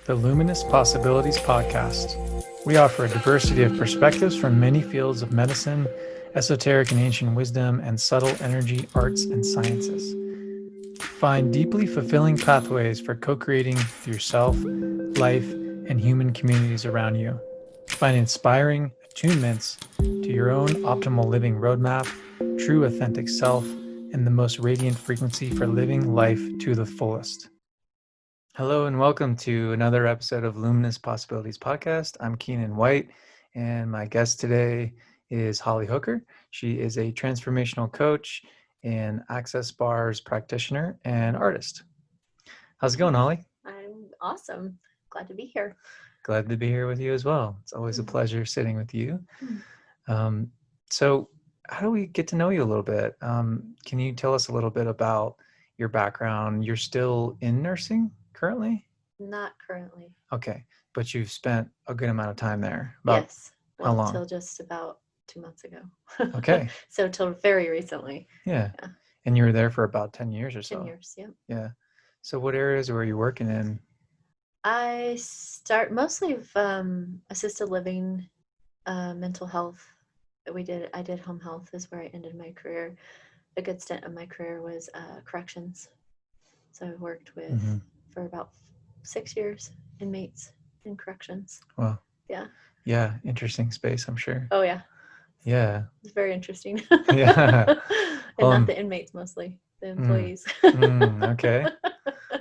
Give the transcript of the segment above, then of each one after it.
the Luminous Possibilities Podcast. We offer a diversity of perspectives from many fields of medicine, esoteric and ancient wisdom, and subtle energy, arts, and sciences. Find deeply fulfilling pathways for co-creating yourself, life, and human communities around you. Find inspiring attunements to your own optimal living roadmap, true authentic self, and the most radiant frequency for living life to the fullest. Hello and welcome to another episode of Luminous Possibilities Podcast. I'm Keenan White, and my guest today is Holly Hooker. She is a transformational coach and access bars practitioner and artist. How's it going, Holly? I'm awesome. Glad to be here. Glad to be here with you as well. It's always a pleasure sitting with you. So how do we get to know you a little bit? Can you tell us a little bit about your background? You're still in nursing currently? Not currently. Okay, but you've spent a good amount of time there. Yes. How long? Till just about 2 months ago. Okay. So till very recently. Yeah. And you were there for about 10 years or so. 10 years, yeah. Yeah. So what areas were you working in? I start mostly of assisted living, mental health. I did home health is where I ended my career. A good stint of my career was corrections. So I worked with for about 6 years inmates in corrections. Wow. Yeah. Yeah, interesting space, I'm sure. Oh yeah. Yeah. It's very interesting. Yeah. And not the inmates mostly, the employees. Okay.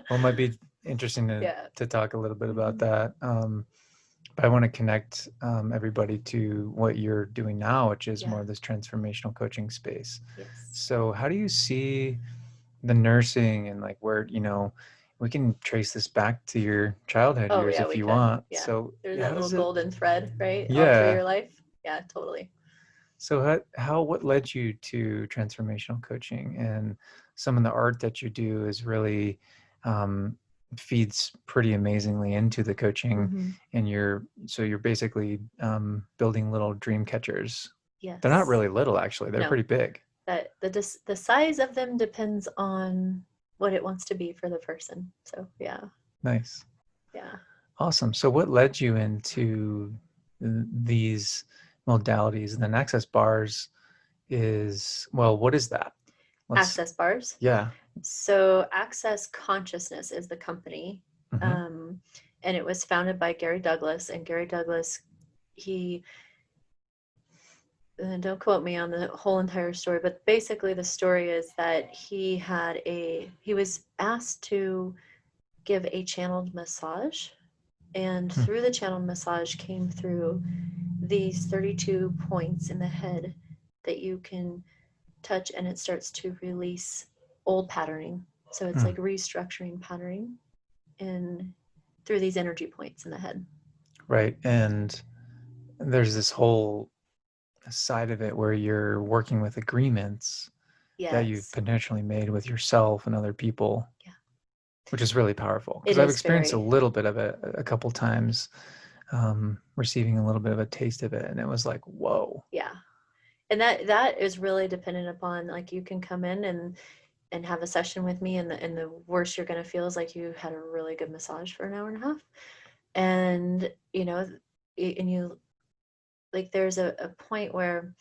Well, it might be interesting to talk a little bit about that. But I want to connect everybody to what you're doing now, which is more of this transformational coaching space. Yes. So how do you see the nursing and like where, we can trace this back to your childhood years if you want. Yeah. So there's that little golden thread, right? Yeah. All through your life. Yeah, totally. So what led you to transformational coaching? And some of the art that you do is really feeds pretty amazingly into the coaching. And you're basically building little dream catchers. Yes. They're not really little, actually. They're pretty big. That the size of them depends on what it wants to be for the person. So yeah. Nice. Yeah. Awesome. So what led you into these modalities? And then access bars what is that? Access bars? Yeah. So Access Consciousness is the company. And it was founded by Gary Douglas. And Gary Douglas, don't quote me on the whole entire story, but basically the story is that he was asked to give a channeled massage, and through the channeled massage came through these 32 points in the head that you can touch, and it starts to release old patterning. So it's like restructuring patterning and through these energy points in the head. Right. And there's this whole side of it where you're working with agreements that you've potentially made with yourself and other people. Yeah. Which is really powerful. Because I've experienced a little bit of it a couple times, receiving a little bit of a taste of it. And it was like, whoa. Yeah. And that is really dependent upon, like, you can come in and have a session with me, and the worst you're going to feel is like you had a really good massage for an hour and a half. And, like, there's a point where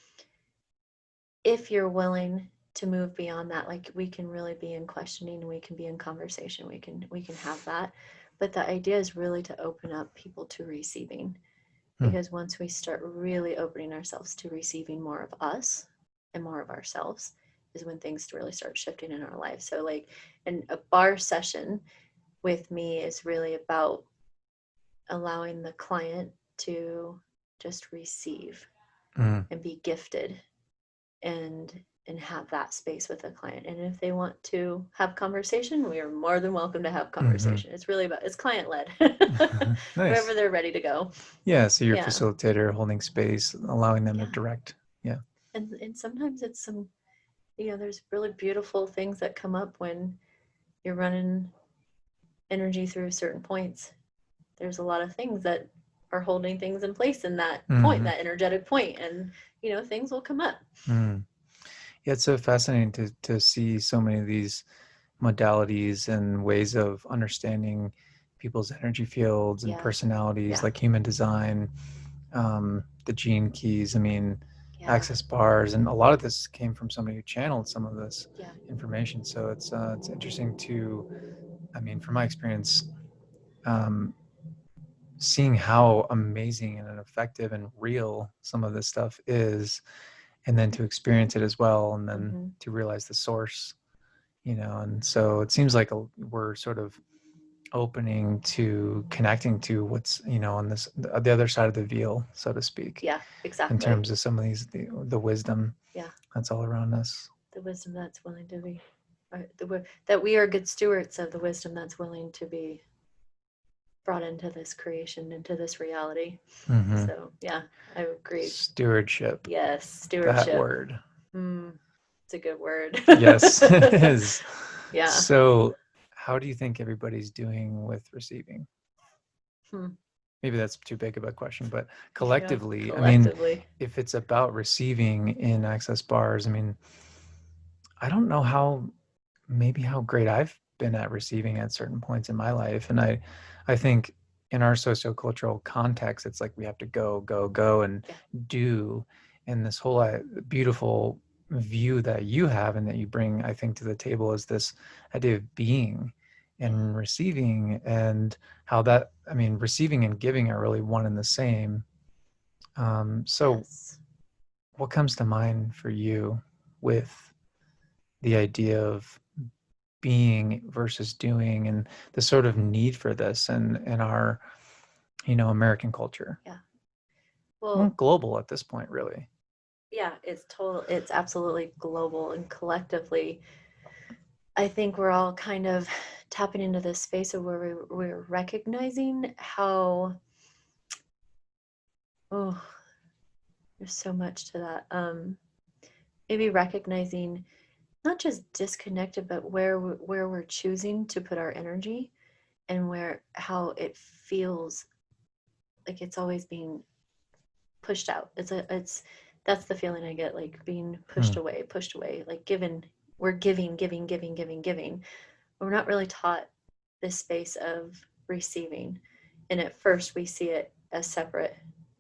if you're willing to move beyond that, like, we can really be in questioning, and we can be in conversation, we can have that. But the idea is really to open up people to receiving, because once we start really opening ourselves to receiving more of us and more of ourselves is when things really start shifting in our life. So like in a bar session with me is really about allowing the client to just receive and be gifted and have that space with the client. And if they want to have conversation, we are more than welcome to have conversation. It's really about, it's client led. Nice. Wherever they're ready to go. Yeah. So you're a facilitator, holding space, allowing them to direct. Yeah. And sometimes it's some, there's really beautiful things that come up when you're running energy through certain points. There's a lot of things that are holding things in place in that point, that energetic point, and things will come up. Yeah, it's so fascinating to see so many of these modalities and ways of understanding people's energy fields and Yeah. personalities, Yeah. like human design, the gene keys. I mean, Yeah. access bars, and a lot of this came from somebody who channeled some of this Yeah. information. So it's interesting to, I mean, from my experience, um, seeing how amazing and effective and real some of this stuff is, and then to experience it as well, and then Mm-hmm. to realize the source, you know. And so it seems like we're sort of opening to connecting to what's, you know, on this the other side of the veil, so to speak, Yeah, in exactly. terms of some of these the wisdom Yeah. that's all around us. The wisdom that's willing to be, that we are good stewards of the wisdom that's willing to be brought into this creation, into this reality. Mm-hmm. So yeah, I agree. Stewardship, Yes, that stewardship. word. It's a good word. Yes, it is. Yeah. So how do you think everybody's doing with receiving? Hmm. Maybe that's too big of a question, but Yeah, collectively, I mean, collectively. if it's about receiving in access bars, I mean, I don't know how, maybe how great I've been at receiving at certain points in my life. And I think in our sociocultural context, it's like we have to go, go, go and Yeah. do. And this whole beautiful view that you have and that you bring, I think, to the table is this idea of being and receiving, and how that, I mean, receiving and giving are really one and the same. So Yes. what comes to mind for you with the idea of being versus doing, and the sort of need for this and in our, you know, American culture? Yeah. Well, Well, global at this point, really. yeah, it's absolutely global and collectively. I think we're all kind of tapping into this space of where we're recognizing how, oh, there's so much to that. Maybe recognizing not just disconnected, but where we're choosing to put our energy, and where how it feels like it's always being pushed out. It's that's the feeling I get, like being Hmm. pushed away, like given. We're giving, giving, giving, giving, giving. We're not really taught this space of receiving. And at first we see it as separate.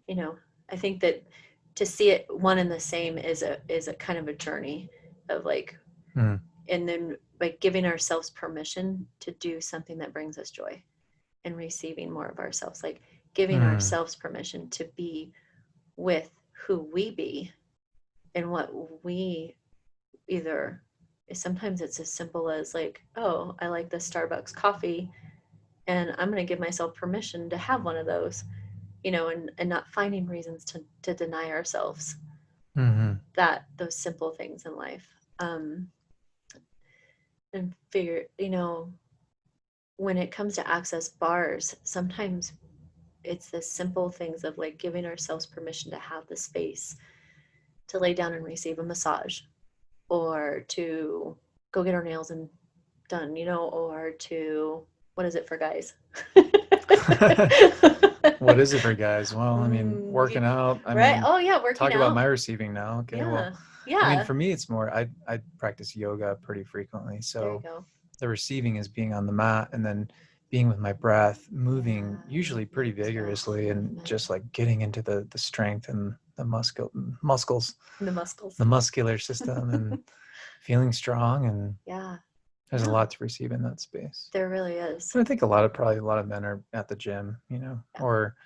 You know, I think that to see it one and the same is a kind of a journey of like, Hmm. and then like giving ourselves permission to do something that brings us joy, and receiving more of ourselves, like giving Hmm. ourselves permission to be with who we be and what we either, sometimes it's as simple as like, oh, I like the Starbucks coffee and I'm going to give myself permission to have one of those, you know, and not finding reasons to deny ourselves Mm-hmm. that those simple things in life. And figure, you know, when it comes to access bars, sometimes it's the simple things of like giving ourselves permission to have the space to lay down and receive a massage, or to go get our nails and done, you know, or to, what is it for guys? What is it for guys? Well, I mean, You, working out. I right? mean, Oh yeah, working talk about out. my receiving now. Okay, well, Yeah, I mean, yeah. for me, it's more, I practice yoga pretty frequently. There you So go. the receiving is being on the mat and then being with my breath, Yeah, moving usually pretty movement. Oh, vigorously, and movement. just like getting into the strength and the muscles, The muscles. the muscular system, and feeling strong. And Yeah, there's a yeah. lot to receive in that space. There really is. And I think probably a lot of men are at the gym, you know, Yeah. or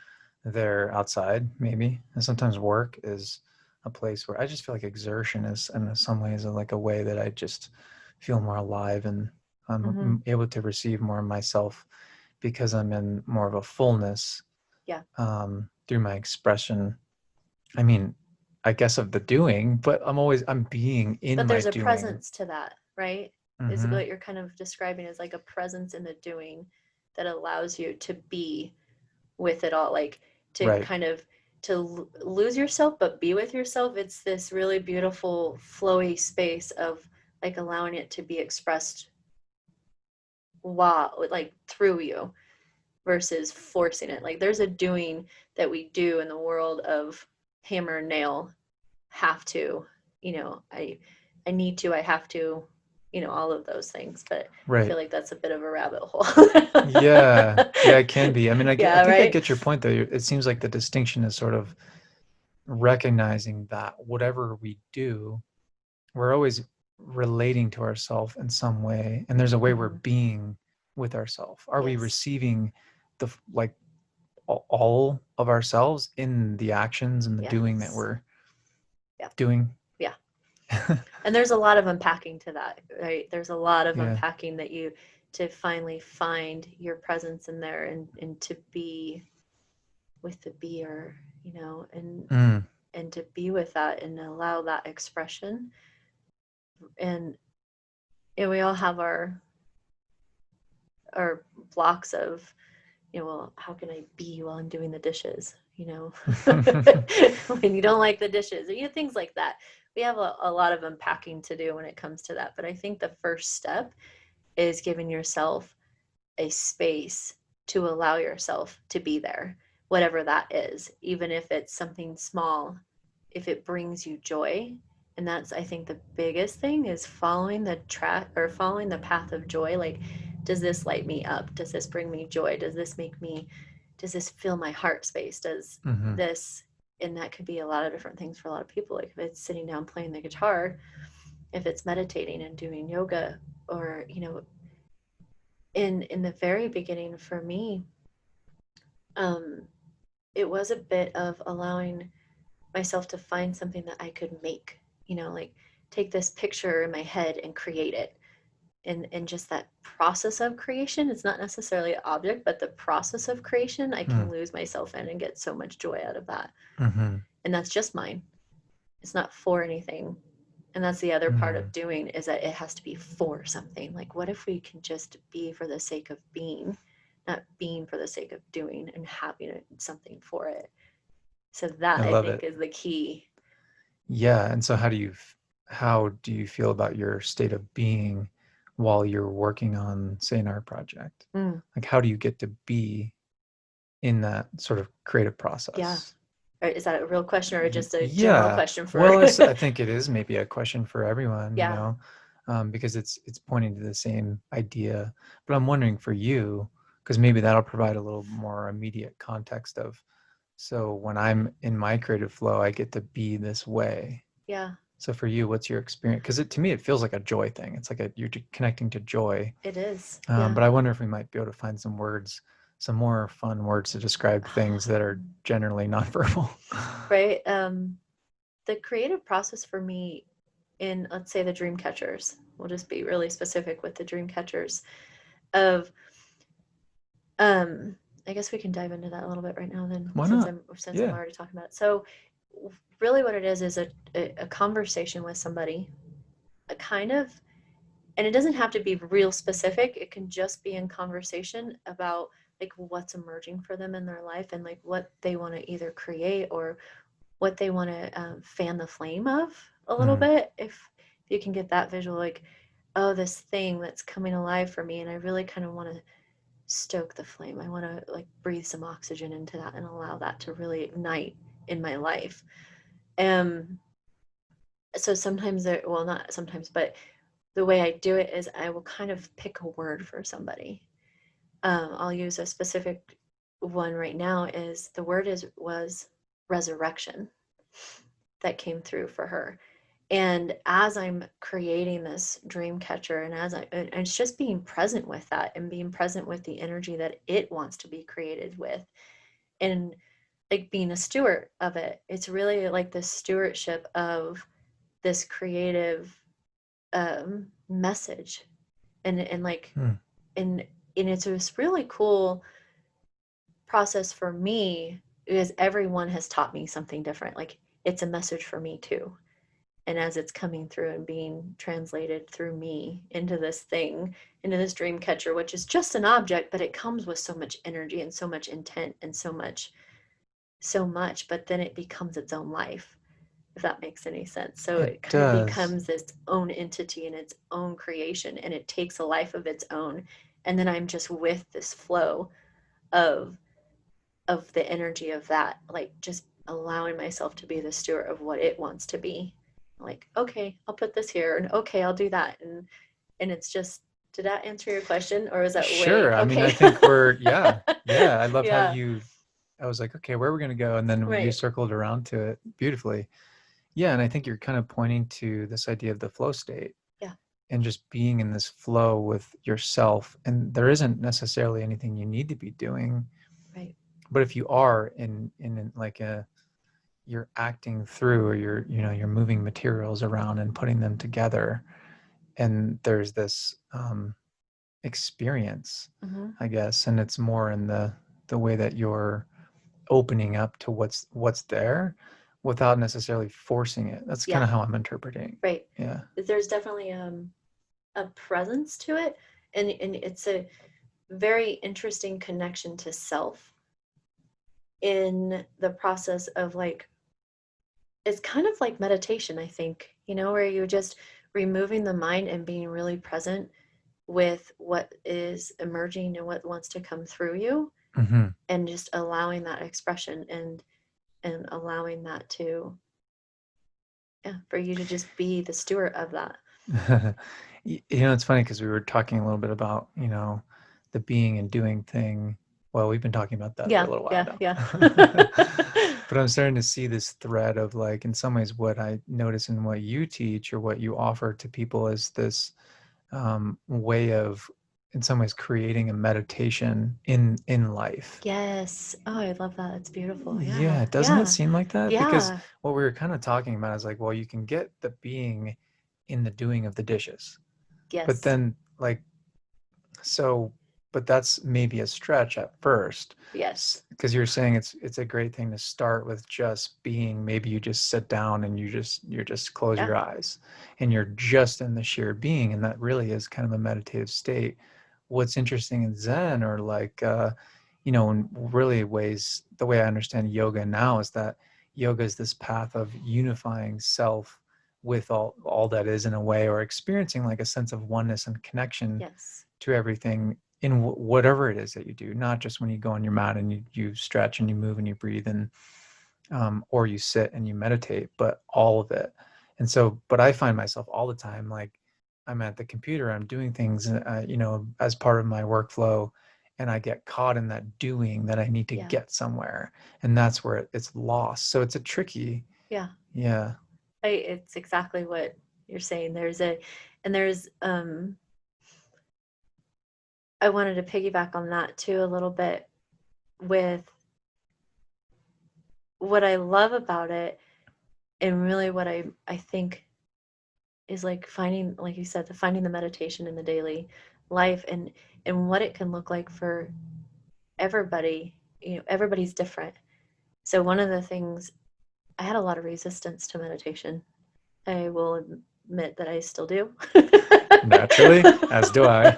they're outside maybe. And sometimes work is a place where I just feel like exertion is in some ways like a way that I just feel more alive, and Mm-hmm. I'm able to receive more of myself because I'm in more of a fullness, Yeah. through my expression. I mean, I guess of the doing, but I'm being in But my there's a doing. presence to that, right? Is Mm-hmm. what you're kind of describing as like a presence in the doing that allows you to be with it all, like to Right. kind of lose yourself but be with yourself. It's this really beautiful flowy space of like allowing it to be expressed, wow, like through you, versus forcing it. Like there's a doing that we do in the world of hammer nail, have to, you know, I need to, I have to. all of those things. But I feel Right. like that's a bit of a rabbit hole. Yeah. Yeah, it can be. I mean, I Yeah, think I right? get your point though. It seems like the distinction is sort of recognizing that whatever we do, we're always relating to ourselves in some way, and there's a way we're Hmm. being with ourselves. Are we Yes. receiving the like all of ourselves in the actions and the doing that Yes. we're Yeah. doing? Yeah. And there's a lot of unpacking to that, right? There's a lot of Yeah. unpacking that you to finally find your presence in there, and to be with the beer, Mm. and to be with that and allow that expression. And we all have our blocks of, well, how can I be while I'm doing the dishes? When you don't like the dishes, or things like that. We have a lot of unpacking to do when it comes to that. But I think the first step is giving yourself a space to allow yourself to be there, whatever that is, even if it's something small, if it brings you joy. And that's, I think, the biggest thing is following the track or following the path of joy. Like, does this light me up? Does this bring me joy? Does this fill my heart space? Does Hmm. this, and that could be a lot of different things for a lot of people. Like if it's sitting down playing the guitar, if it's meditating and doing yoga, or in the very beginning for me, um, it was a bit of allowing myself to find something that I could make, like take this picture in my head and create it. And just that process of creation, it's not necessarily an object, but the process of creation, I can Mm. lose myself in and get so much joy out of that. Hmm. And that's just mine. It's not for anything. And that's the other part of Mm. doing, is that it has to be for something. Like, what if we can just be for the sake of being, not being for the sake of doing and having something for it? So I that, I love think, it. is the key. Yeah. And so how do you feel about your state of being while you're working on, say, an art project? Mm, Like, how do you get to be in that sort of creative yeah. process? Is that a real question or just a general Yeah. question for? Well, I think it is maybe a question for everyone, Yeah. because it's pointing to the same idea. But I'm wondering for you, because maybe that'll provide a little more immediate context of, so when I'm in my creative flow, I get to be this way. Yeah. So for you, what's your experience? Because to me, it feels like a joy thing. It's like you're connecting to joy. It is. Yeah. But I wonder if we might be able to find some words, some more fun words to describe things that are generally nonverbal. Right. The creative process for me in, let's say, the dream catchers, we'll just be really specific with the dream catchers of, um, I guess we can dive into that a little bit right now then, Why since not? I'm Yeah. already talking about it. So really what it is a conversation with somebody, a kind of, and it doesn't have to be real specific. It can just be in conversation about like what's emerging for them in their life, and like what they want to either create, or what they want to fan the flame of a little Mm. bit. If you can get that visual, like, oh, this thing that's coming alive for me, and I really kind of want to stoke the flame. I want to like breathe some oxygen into that and allow that to really ignite in my life. Um, so sometimes there, well, not sometimes, but the way I do it is I will kind of pick a word for somebody. I'll use a specific one right now. Is the word is was resurrection that came through for her. And as I'm creating this dream catcher, and and it's just being present with that, and being present with the energy that it wants to be created with, and like being a steward of it. It's really like the stewardship of this creative message, and like, Mm. and and it's this really cool process for me, because everyone has taught me something different. Like, it's a message for me too. And as it's coming through and being translated through me into this thing, into this dream catcher, which is just an object, but it comes with so much energy and so much intent and so much, but then it becomes its own life, if that makes any sense. So It it kind of does. becomes its own entity and its own creation, and it takes a life of its own. And then I'm just with this flow of the energy of that, like just allowing myself to be the steward of what it wants to be. Like, okay, I'll put this here, and okay, I'll do that. And And it's just, did that answer your question, or is that way Sure. I mean, I okay? think yeah. I love how Yeah, I was like, okay, where are we going to go? And then you right. circled around to it beautifully. Yeah. And I think you're kind of pointing to this idea of the flow state Yeah, and just being in this flow with yourself. And there isn't necessarily anything you need to be doing, right. but if you are in like you're acting through, or you're moving materials around and putting them together, and there's this experience, Hmm. I guess, and it's more in the way that you're opening up to what's there without necessarily forcing it. That's kind Yeah, of how I'm interpreting. right. Yeah. There's definitely a presence to it, and it's a very interesting connection to self in the process of like, it's kind of like meditation, I think, where you're just removing the mind and being really present with what is emerging and what wants to come through you, Hmm. and just allowing that expression, and allowing that to, yeah, for you to just be the steward of that. It's funny because we were talking a little bit about, the being and doing thing. Well, we've been talking about that for a Yeah, little while yeah, now. yeah. But I'm starting to see this thread of, like, in some ways, what I notice in what you teach or what you offer to people is this way of, in some ways, creating a meditation in life. Yes. Oh, I love that. It's beautiful. Yeah, Yeah, doesn't it yeah, seem like that? Because yeah. what we were kind of talking about is like, well, you can get the being in the doing of the dishes, but Yes, then, like, so, but that's maybe a stretch at first, yes. because you're saying it's a great thing to start with just being. Maybe you just sit down and you just close Yeah, your eyes and you're just in the sheer being, and that really is kind of a meditative state. What's interesting in Zen, or like in really ways, the way I understand yoga now is that yoga is this path of unifying self with all that is, in a way, or experiencing like a sense of oneness and connection yes. to everything in whatever it is that you do, not just when you go on your mat and you stretch and you move and you breathe, and or you sit and you meditate, but all of it. And so, but I find myself all the time, like, I'm at the computer, I'm doing things, as part of my workflow, and I get caught in that doing that I need to Yeah, get somewhere, and that's where it's lost. So it's a tricky, yeah. yeah. It's exactly what you're saying. And I wanted to piggyback on that too a little bit, with what I love about it, and really what I think is like finding, like you said, finding the meditation in the daily life, and what it can look like for everybody. Everybody's different. So one of the things, I had a lot of resistance to meditation. I will admit that I still do. Naturally, as do I.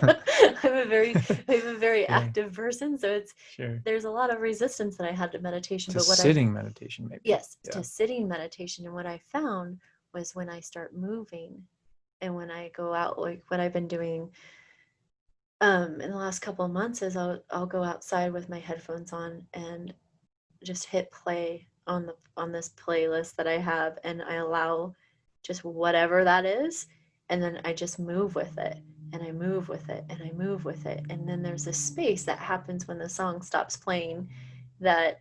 I'm a very I'm a very Sure, active person, so sure. there's a lot of resistance that I had to meditation. To But what I sitting meditation, maybe. yes, Yeah. to sitting meditation, and what I found was when I start moving, and when I go out, like what I've been doing in the last couple of months, is I'll go outside with my headphones on and just hit play on this playlist that I have, and I allow just whatever that is, and then I just move with it, and I move with it, and I move with it, and then there's this space that happens when the song stops playing, that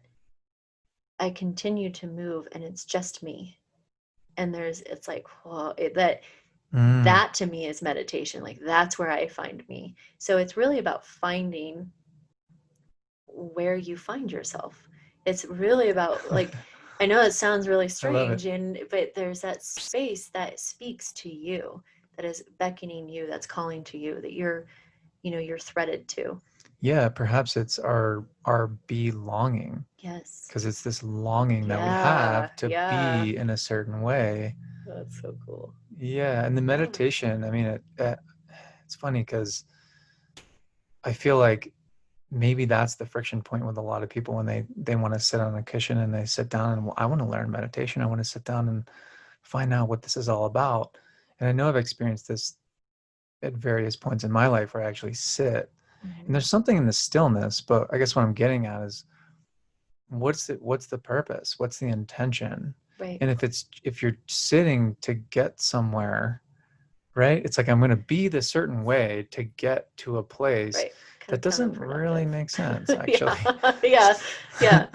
I continue to move, and it's just me. And it's like, whoa, Mm. that to me is meditation. Like, that's where I find me. So it's really about finding where you find yourself. It's really about, like, I know it sounds really I love it. strange, but there's that space that speaks to you, that is beckoning you, that's calling to you, that you're threaded to. Yeah, perhaps it's our belonging, Yes. because it's this longing that we Yeah. have to Yeah. be in a certain way. That's so cool. Yeah, and the Yeah. meditation, I mean, it's funny because I feel like maybe that's the friction point with a lot of people when they want to sit on a cushion and they sit down and, well, I want to learn meditation. I want to sit down and find out what this is all about. And I know I've experienced this at various points in my life where I actually sit. And Hmm. there's something in the stillness, but I guess what I'm getting at is, what's the purpose? What's the intention? Right. And if you're sitting to get somewhere, right? It's like I'm going to be the certain way to get to a place Right. Kind that of doesn't really counterproductive. make sense, Yeah. actually. Yeah. Yeah.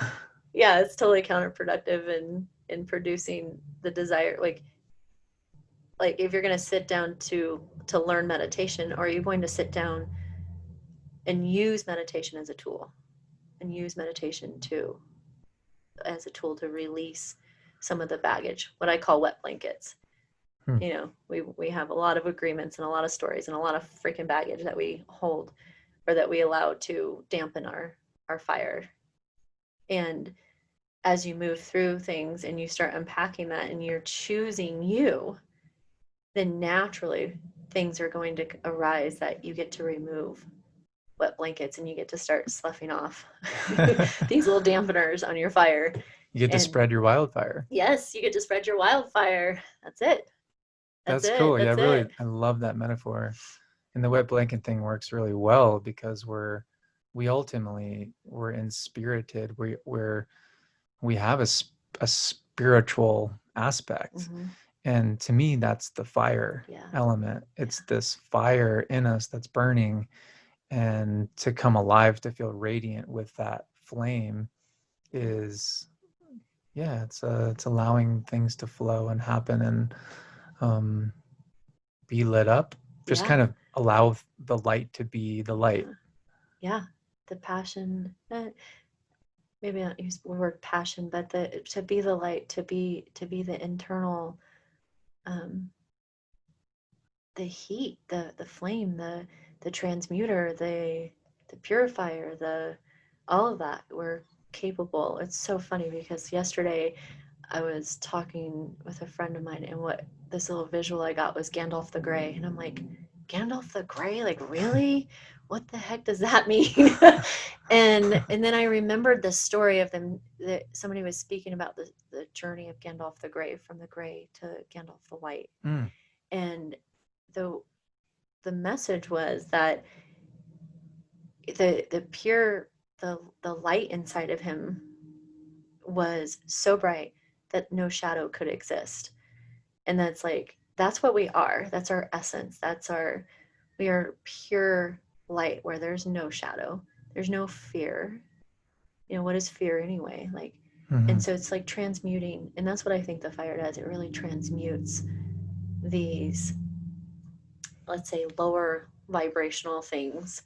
Yeah. It's totally counterproductive in producing the desire. Like if you're going to sit down to learn meditation, or are you going to sit down and use meditation as a tool, and use meditation to as a tool to release some of the baggage, what I call wet blankets. Hmm. You know, we have a lot of agreements and a lot of stories and a lot of freaking baggage that we hold, or that we allow to dampen our fire. And as you move through things and you start unpacking that and you're choosing you, then naturally things are going to arise that you get to remove wet blankets, and you get to start sloughing off these little dampeners on your fire. You get to And spread your wildfire. yes, you get to spread your wildfire. That's it. That's That's it. cool. Yeah, That's really, it. I love that metaphor. And the wet blanket thing works really well because we ultimately we're inspirited. We have a spiritual aspect. Mm-hmm. And to me, that's the fire Yeah. element. It's Yeah. this fire in us that's burning, and to come alive, to feel radiant with that flame is, yeah, it's allowing things to flow and happen, and um, be lit up. Just Yeah. kind of allow the light to be the light. Yeah. Yeah. The passion. Maybe not use the word passion, but the to be the light, to be the internal, um, the heat, the flame, the transmuter, the purifier, the all of that. We're capable. It's so funny because yesterday I was talking with a friend of mine, and what this little visual I got was Gandalf the Grey, and I'm like, Gandalf the Grey, like really? What the heck does that mean? And then I remembered the story of them, that somebody was speaking about the journey of Gandalf the Grey, from the Grey to Gandalf the White, Mm, and the the message was that the pure, the light inside of him was so bright that no shadow could exist. And that's like, that's what we are. That's our essence. We are pure light where there's no shadow. There's no fear. You know, what is fear anyway? Like, hmm and so it's like transmuting. And that's what I think the fire does. It really transmutes these, let's say, lower vibrational things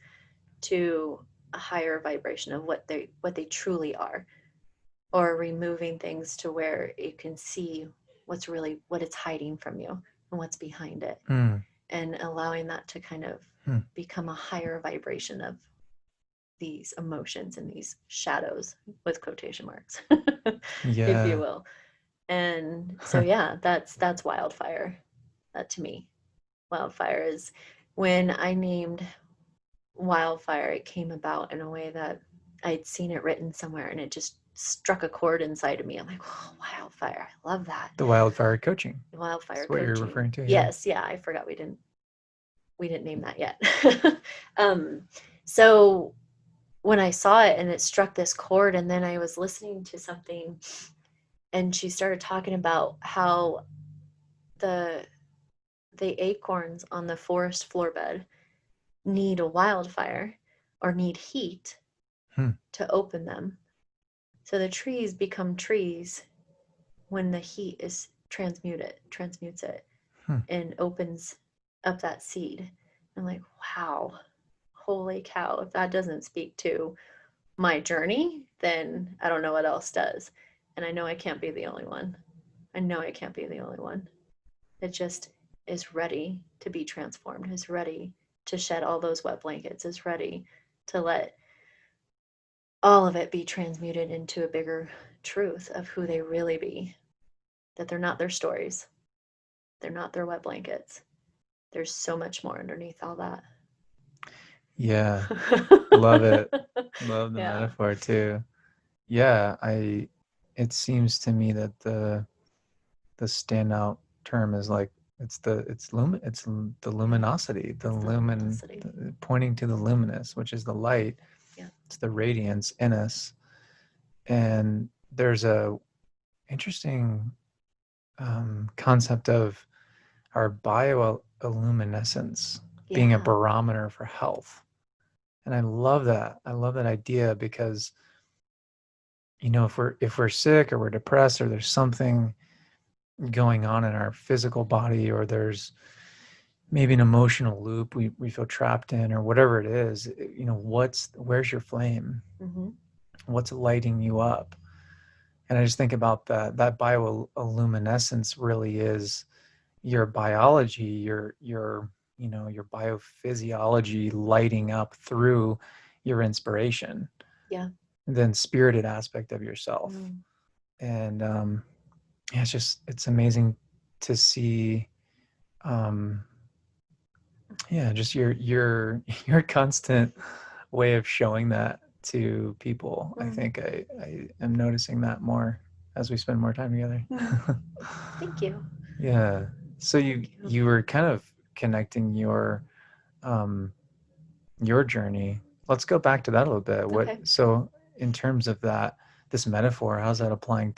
to a higher vibration of what they truly are, or removing things to where you can see what it's hiding from you and what's behind it, mm, and allowing that to kind of mm. become a higher vibration of these emotions and these shadows, with quotation marks, if you Yeah. will. And so yeah, that's wildfire. That to me, wildfire is, when I named wildfire, it came about in a way that I'd seen it written somewhere, and it just struck a chord inside of me. I'm like, oh, wildfire, I love that. The wildfire coaching. Wildfire That's what you're coaching. referring to, yeah. Yes, yeah, I forgot we didn't name that yet. um, so when I saw it and it struck this chord, and then I was listening to something, and she started talking about how the the acorns on the forest floor bed need a wildfire, or need heat Hmm. to open them. So the trees become trees when the heat is transmutes it, Hmm. and opens up that seed. I'm like, wow, holy cow. If that doesn't speak to my journey, then I don't know what else does. And I know I can't be the only one. I know I can't be the only one. It just is ready to be transformed, is ready to shed all those wet blankets, is ready to let all of it be transmuted into a bigger truth of who they really be. That they're not their stories, they're not their wet blankets. There's so much more underneath all that. Yeah. Love it. Love the Yeah. metaphor too. Yeah, it seems to me that the standout term is like it's the Yeah. luminosity, It's the luminosity. pointing to the luminous, which is the light. Yeah. It's the radiance in us. And there's a interesting concept of our bioluminescence being a Yeah. barometer for health. And I love that. I love that idea because, if we're sick or we're depressed or there's something going on in our physical body, or there's maybe an emotional loop we feel trapped in, or whatever it is, where's your flame? Mm-hmm. What's lighting you up? And I just think about that bioluminescence really is your biology, your biophysiology lighting up through your inspiration, Yeah. and then spirited aspect of yourself. Mm. And yeah, it's amazing to see, um, yeah, just your constant way of showing that to people. I Mm. think I am noticing that more as we spend more time together. Mm. Thank you. Yeah. So you Thank you. you were kind of connecting um your journey. Let's go back to that a little bit. Okay. So in terms of this metaphor, Mm. how's that applied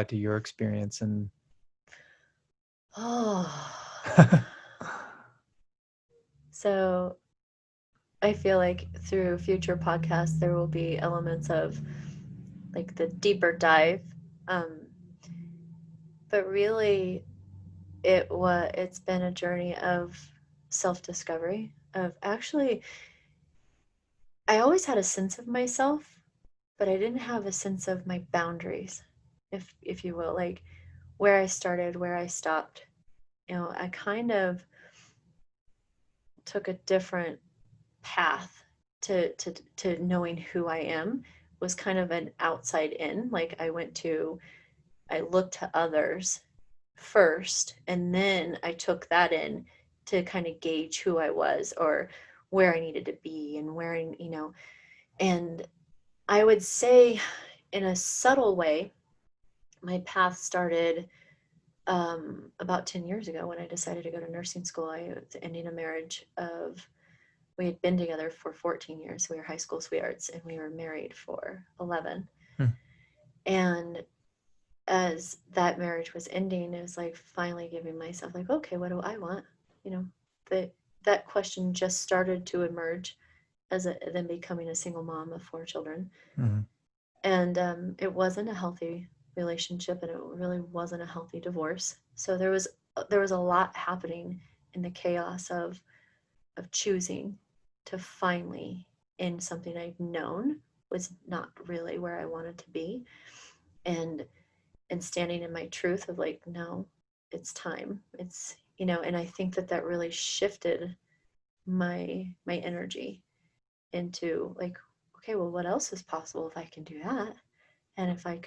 to your experience? And Oh. So I feel like through future podcasts, there will be elements of like the deeper dive. Um, but really, it's been a journey of self-discovery. Of actually, I always had a sense of myself, but I didn't have a sense of my boundaries, if you will, like where I started, where I stopped. I kind of took a different path to knowing who I am. Was kind of an outside in. Like I looked to others first, and then I took that in to kind of gauge who I was or where I needed to be and and I would say in a subtle way, my path started about 10 years ago when I decided to go to nursing school. I was ending a marriage of, we had been together for 14 years. We were high school sweethearts and we were married for 11. Hmm. And as that marriage was ending, it was like finally giving myself like, okay, what do I want? You know, that that question just started to emerge then becoming a single mom of 4 children. Mhm. And it wasn't a healthy relationship, and it really wasn't a healthy divorce. So there was a lot happening in the chaos of choosing to finally in something I'd known was not really where I wanted to be, and standing in my truth of like, no, it's time. And I think that really shifted my energy into like, okay, well, what else is possible if I can do that? And if I'm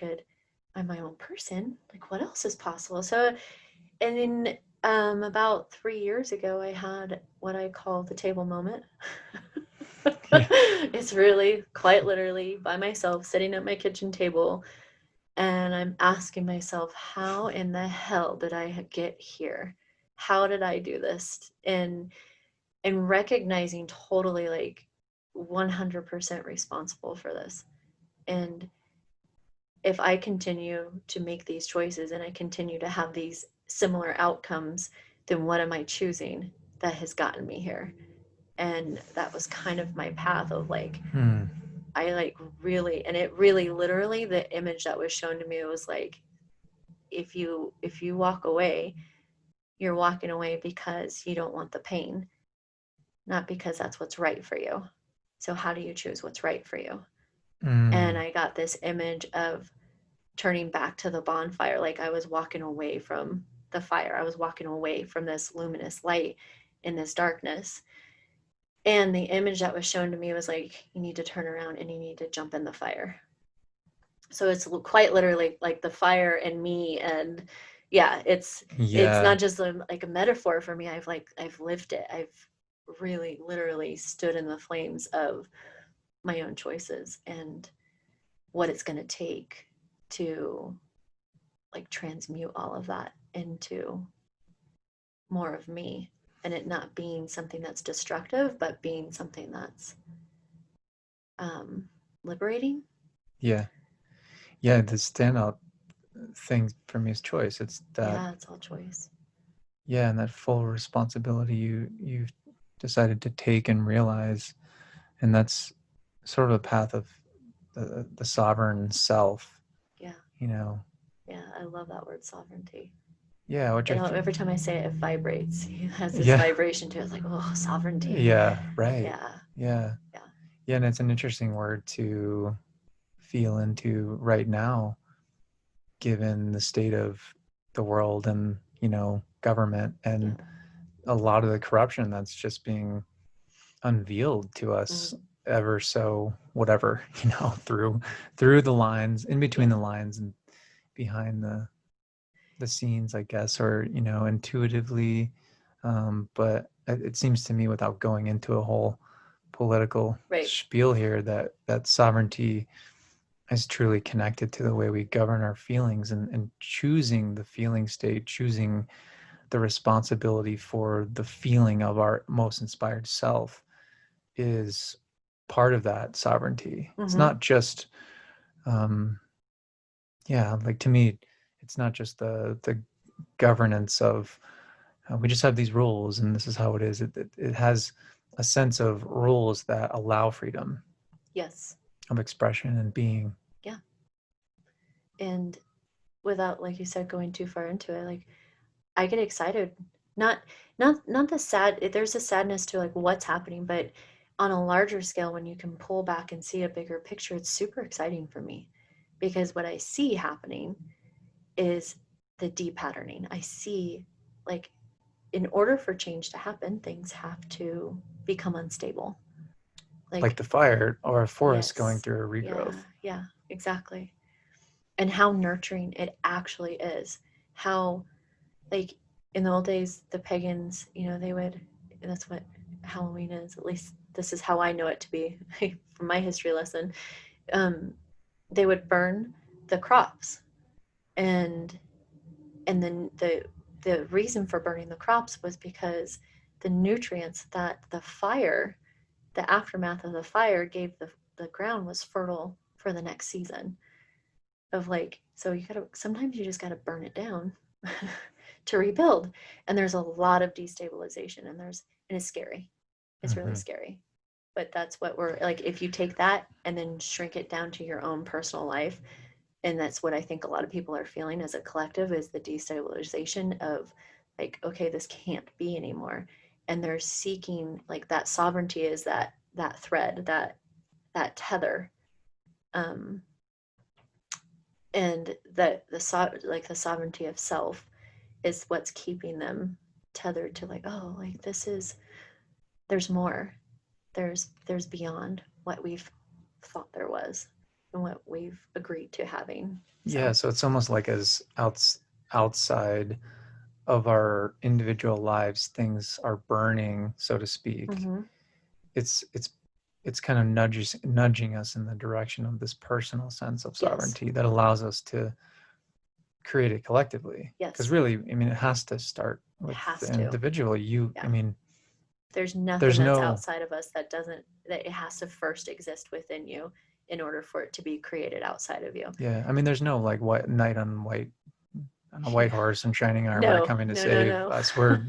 my own person, like what else is possible? So, and then about 3 years ago, I had what I call the table moment. Yeah. It's really quite literally by myself sitting at my kitchen table, and I'm asking myself, how in the hell did I get here? How did I do this? And recognizing totally like 100% responsible for this. And if I continue to make these choices and I continue to have these similar outcomes, then what am I choosing that has gotten me here? And that was kind of my path of like, Hmm. I like really, and it really literally, the image that was shown to me was like, if you walk away, you're walking away because you don't want the pain, not because that's what's right for you. So how do you choose what's right for you? And Mm. I got this image of turning back to the bonfire, like I was walking away from the fire. I was walking away from this luminous light in this darkness. And the image that was shown to me was like, you need to turn around and you need to jump in the fire. So it's quite literally like the fire and me. And yeah, it's Yeah. not just like a metaphor for me. I've lived it. I've really literally stood in the flames of my own choices and what it's going to take to like transmute all of that into more of me, and it not being something that's destructive but being something that's um liberating. Yeah. Yeah. The standout. thing for me is choice. It's that, Yeah, it's all choice. yeah, and that full responsibility you've decided to take and realize, and that's sort of a path of the sovereign self, Yeah. you know. Yeah, I love that word, sovereignty. Yeah, which I Every time I say it, it vibrates. It has this yeah, vibration to it. It's like, oh, sovereignty. yeah, right, Yeah, yeah, yeah, yeah, and it's an interesting word to feel into right now, given the state of the world and, government, yeah. and a lot of the corruption that's just being unveiled to us Mm, ever so whatever, through the lines, in between yeah, the lines and behind the scenes, I guess, or intuitively. But it seems to me, without going into a whole political right. spiel here, that sovereignty is truly connected to the way we govern our feelings, and choosing the feeling state, choosing the responsibility for the feeling of our most inspired self is part of that sovereignty. It's Mm-hmm. not just, um, yeah, like, to me, it's not just the governance of, we just have these rules and this is how it is. It has a sense of rules that allow freedom Yes. of expression and being. Yeah. And without, like you said, going too far into it, like I get excited. Not not the sad, there's a sadness to like what's happening, but on a larger scale, when you can pull back and see a bigger picture, it's super exciting for me because what I see happening is the depatterning. I see like in order for change to happen, things have to become unstable. Like Like, the fire or a forest going yes, through a yeah, regrowth. yeah, exactly. And how nurturing it actually is. How, like, in the old days, the pagans, they would, and that's what Halloween is, at least this is how I know it to be from my history lesson. Um, they would burn the crops. And then the reason for burning the crops was because the nutrients that the aftermath of the fire gave the ground was fertile for the next season of like, so you gotta, sometimes you just gotta burn it down to rebuild. And there's a lot of destabilization and it's scary. It's really Mm-hmm. scary. But that's what we're like, if you take that and then shrink it down to your own personal life, and that's what I think a lot of people are feeling as a collective is the destabilization of like, okay, this can't be anymore. And they're seeking like that sovereignty is that thread, that tether. Um, and like the sovereignty of self is what's keeping them tethered to like, oh, like this is, there's more. There's beyond what we've thought there was and what we've agreed to having. Yeah, So so it's almost like as outside of our individual lives, things are burning, so to speak. mm-hmm. It's kind of nudging us in the direction of this personal sense of Yes, sovereignty that allows us to create it collectively. Because yes, really, I mean, it has to start it with has the to. individual. I Yeah, mean, there's nothing there's that's no, outside of us that it has to first exist within you in order for it to be created outside of you. yeah, I mean, there's no like white knight on a white Yeah. horse and shining armor No, coming to no, no, save no. us. We're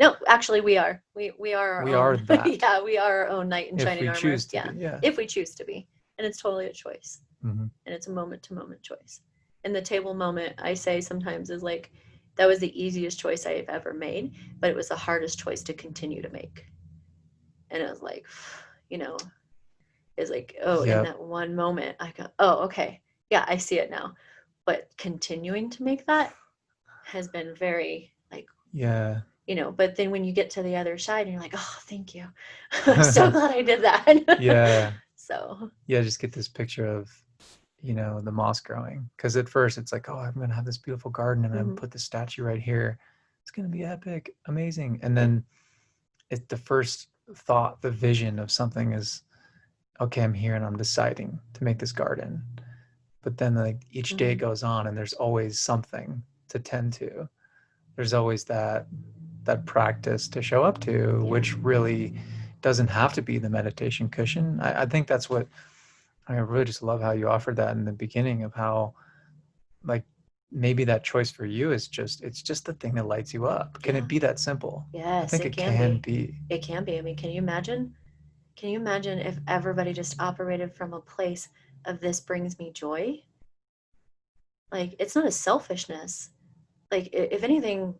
No, actually we are. We are our we are own. that Yeah, we are our own knight in if shining we armor. choose to Yeah. be. Yeah. If we choose to be. And it's totally a choice. Hmm. And it's a moment to moment choice. And the table moment I say sometimes is like that was the easiest choice I have ever made, but it was the hardest choice to continue to make. And it was like, you know, it's like, oh, in Yep. that one moment I go, oh, okay. Yeah, I see it now. But continuing to make that has been very like, Yeah. but then when you get to the other side and you're like, oh, thank you. I'm so glad I did that. Yeah. So, Yeah. Just get this picture of, the moss growing. Because at first it's like, oh, I'm going to have this beautiful garden and I'm going mm-hmm. to put the statue right here. It's going to be epic, amazing. And Yeah. then it's the first thought, the vision of something is, okay, I'm here and I'm deciding to make this garden. But then like each day Mm-hmm. goes on and there's always something to tend to. There's always that practice to show up to, Yeah. which really doesn't have to be the meditation cushion. I think that's what I really just love how you offered that in the beginning of how, like, maybe that choice for you is it's just the thing that lights you up. Can Yeah. it be that simple? I Yes, think it it can can be. be. It can be. I mean, can you imagine? Can you imagine if everybody just operated from a place of this brings me joy? Like, it's not a selfishness. Like, if anything,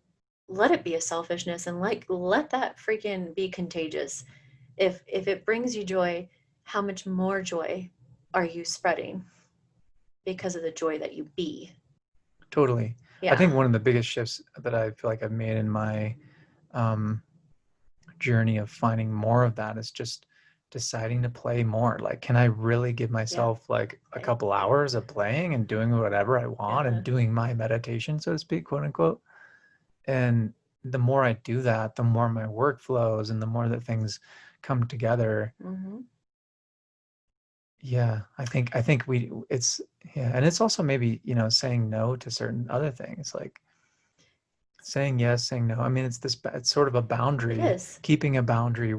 let it be a selfishness and like let that freaking be contagious. If it brings you joy, how much more joy are you spreading because of the joy that you be? Totally. I Yeah. think one of the biggest shifts that I feel like I've made in my um, journey of finding more of that is just deciding to play more. Like, can I really give Yeah. myself like a Right. couple hours of playing and doing whatever I want Yeah. and doing my meditation, so to speak, quote unquote? And the more I do that, the more my work flows and the more that things come together. Mm-hmm. Yeah, I think it's yeah, and it's also maybe, saying no to certain other things, like saying yes, saying no. I mean, it's sort of a It boundary, is. keeping a boundary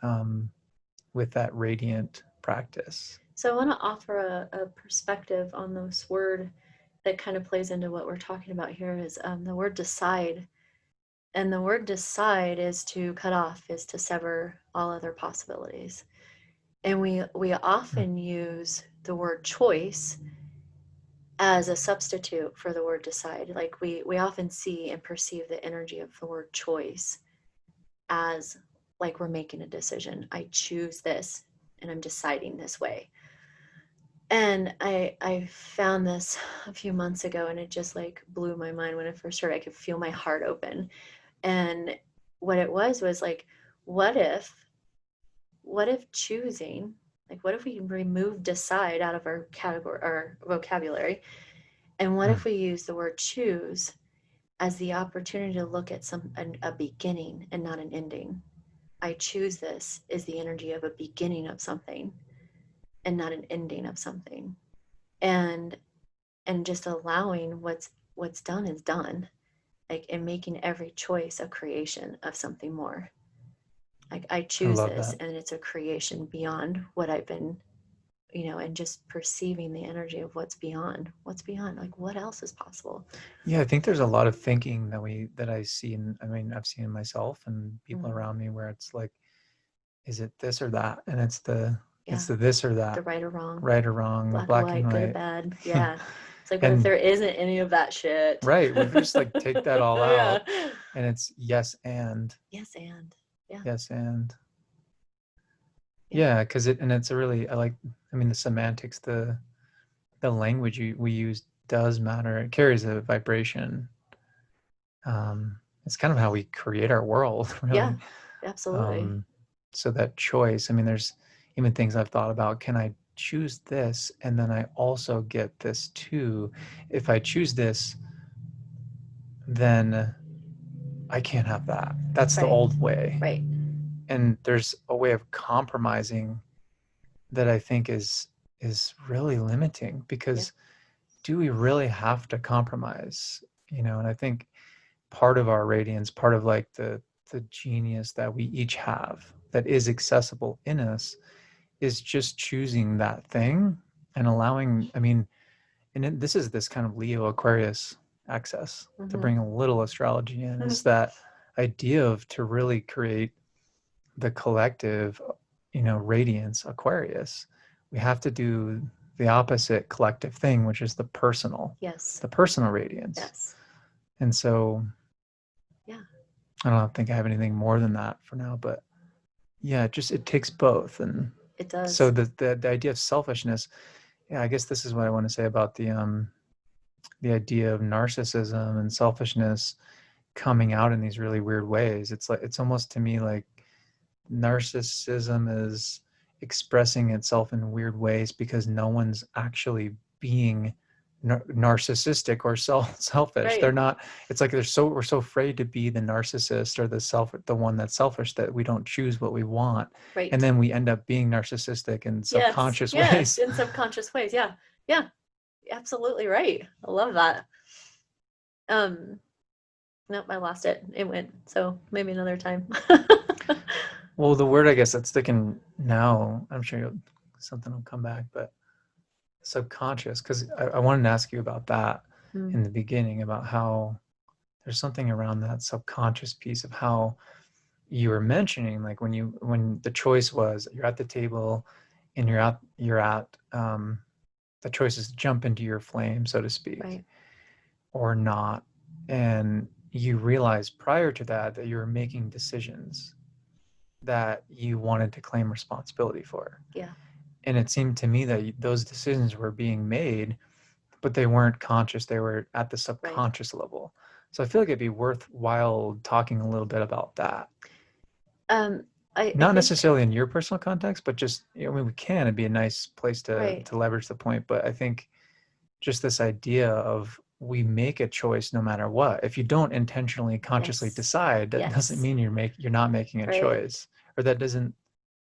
um with that radiant practice. So I want to offer a perspective on this word that kind of plays into what we're talking about here is the word decide. And the word decide is to cut off, is to sever all other possibilities. And we Hmm. often use the word choice as a substitute for the word decide. Like we often see and perceive the energy of the word choice as like we're making a decision. I choose this and I'm deciding this way. And I found this a few months ago and it just like blew my mind when I first heard it. I could feel my heart open. And what it was like, what if what if choosing, like what if we remove decide out of our category, our vocabulary, and what Hmm. if we use the word choose as the opportunity to look at a beginning and not an ending? I choose this is the energy of a beginning of something and not an ending of something. And just allowing what's done is done. Like and making every choice a creation of something more. Like I I choose love this that. and it's a creation beyond what I've been, and just perceiving the energy of what's beyond, like what else is possible. Yeah, I think there's a lot of thinking that I see, and I mean, I've seen in myself and people Mm, around me where it's like, is it this or that? And it's yeah, the this or the that, right or wrong, right or wrong, the black or black and white, good or white. bad. Yeah. It's like, what if And there isn't any of that shit? right, what if you just like take that all Yeah. out and it's yes and Yes, and yeah, yes and yeah, yeah, because it's a really, I mean, the semantics, the language we use does matter. It carries a vibration. It's kind of how we create our world, yeah, really. absolutely. Um, so that choice, I mean, there's even things I've thought about. Can I choose this and then I also get this too? If I choose this, then I can't have that. That's the Right, old way. right. And there's a way of compromising that I think is really limiting, Yeah, because do we really have to compromise? And I think part of our radiance, part of like the genius that we each have that is accessible in us, is just choosing that thing and allowing, I mean, this is this kind of Leo Aquarius access, to mm-hmm. bring a little astrology in, is that idea of to really create the collective, radiance Aquarius. We have to do the opposite collective thing, which is Yes, the personal radiance. yes, And so yeah, I don't think I have anything more than that for now, but yeah, it takes both. And it so does. the idea of selfishness, yeah, I guess this is what I want to say about the idea of narcissism and selfishness coming out in these really weird ways. It's almost to me like narcissism is expressing itself in weird ways because no one's actually being narcissistic or selfish. They're Right, not. It's like we're so afraid to be the narcissist or the one that's selfish, that we don't choose what we want, and right. then we end up being narcissistic in Yes, subconscious yes, ways. in subconscious ways. Yeah, yeah, absolutely right. I love that. Um, nope, I lost it. It went. So maybe another time. Well, the word I guess that's sticking now, I'm sure something will come back, but subconscious, because I wanted to ask you about that. in the beginning about how there's something around that subconscious piece of how you were mentioning, like when the choice was you're at the table and the choice is to jump into your flame, so to speak, Right. or not. And you realize prior to that that you were making decisions that you wanted to claim responsibility for. Yeah. And it seemed to me that those decisions were being made, but they weren't conscious. They were at the Right. subconscious level. So I feel like it'd be worthwhile talking a little bit about that. I Not think necessarily in your personal context, but just, I mean, we can. It'd be a nice place right. to leverage the point. But I think just this idea of we make a choice no matter what. If you don't intentionally, consciously Yes. decide, that doesn't Yes. mean you're not making a Right. choice, or that doesn't.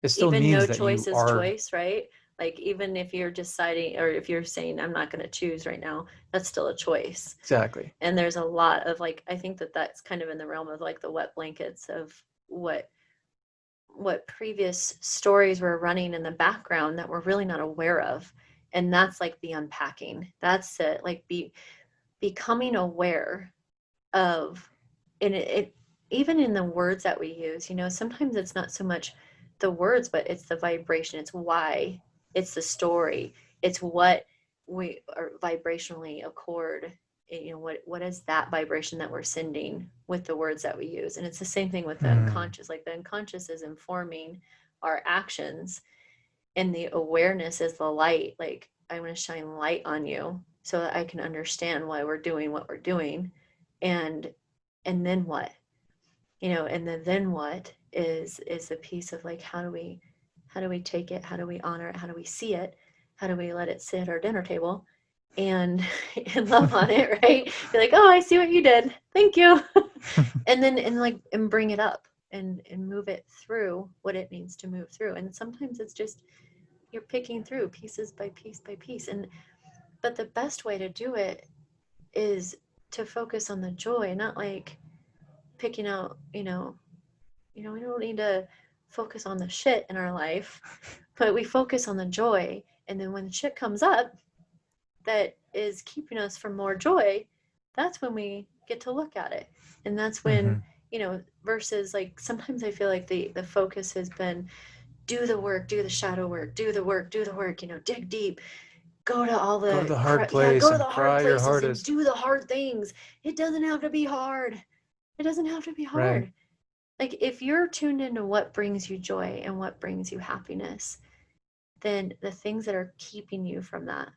It still Even no means that you choice is are choice, right? Like even if you're deciding or if you're saying I'm not going to choose right now, that's still a choice. exactly. And there's a lot of like I think that that's kind of in the realm of like the wet blankets of what previous stories were running in the background that we're really not aware of. And that's like the unpacking. That's it. Like becoming aware of, and it even in the words that we use, sometimes it's not so much the words, but it's the vibration. It's why, it's the story, it's what we are vibrationally accord. What is that vibration that we're sending with the words that we use? And it's the same thing with the unconscious. Like the unconscious is informing our actions, and the awareness is the light. Like I want to shine light on you so that I can understand why we're doing what we're doing. And then what? And then what is the piece of like how do we take it, how do we honor it, how do we see it, how do we let it sit at our dinner table and and love on it, right? Be like, oh, I see what you did, thank you. And then and bring it up and move it through what it needs to move through. And sometimes it's just you're picking through pieces by piece by piece. But the best way to do it is to focus on the joy, not like picking out, we don't need to focus on the shit in our life, but we focus on the joy. And then when the shit comes up that is keeping us from more joy, that's when we get to look at it. And that's when, versus like sometimes I feel like the focus has been do the work, do the shadow work, do the work, dig deep, go to all Go to the the hard go place to the and hard cry your places and hardest. do the hard things. It doesn't have to be hard. It doesn't have to be Right. hard. Like if you're tuned into what brings you joy and what brings you happiness, then the things that are keeping you from that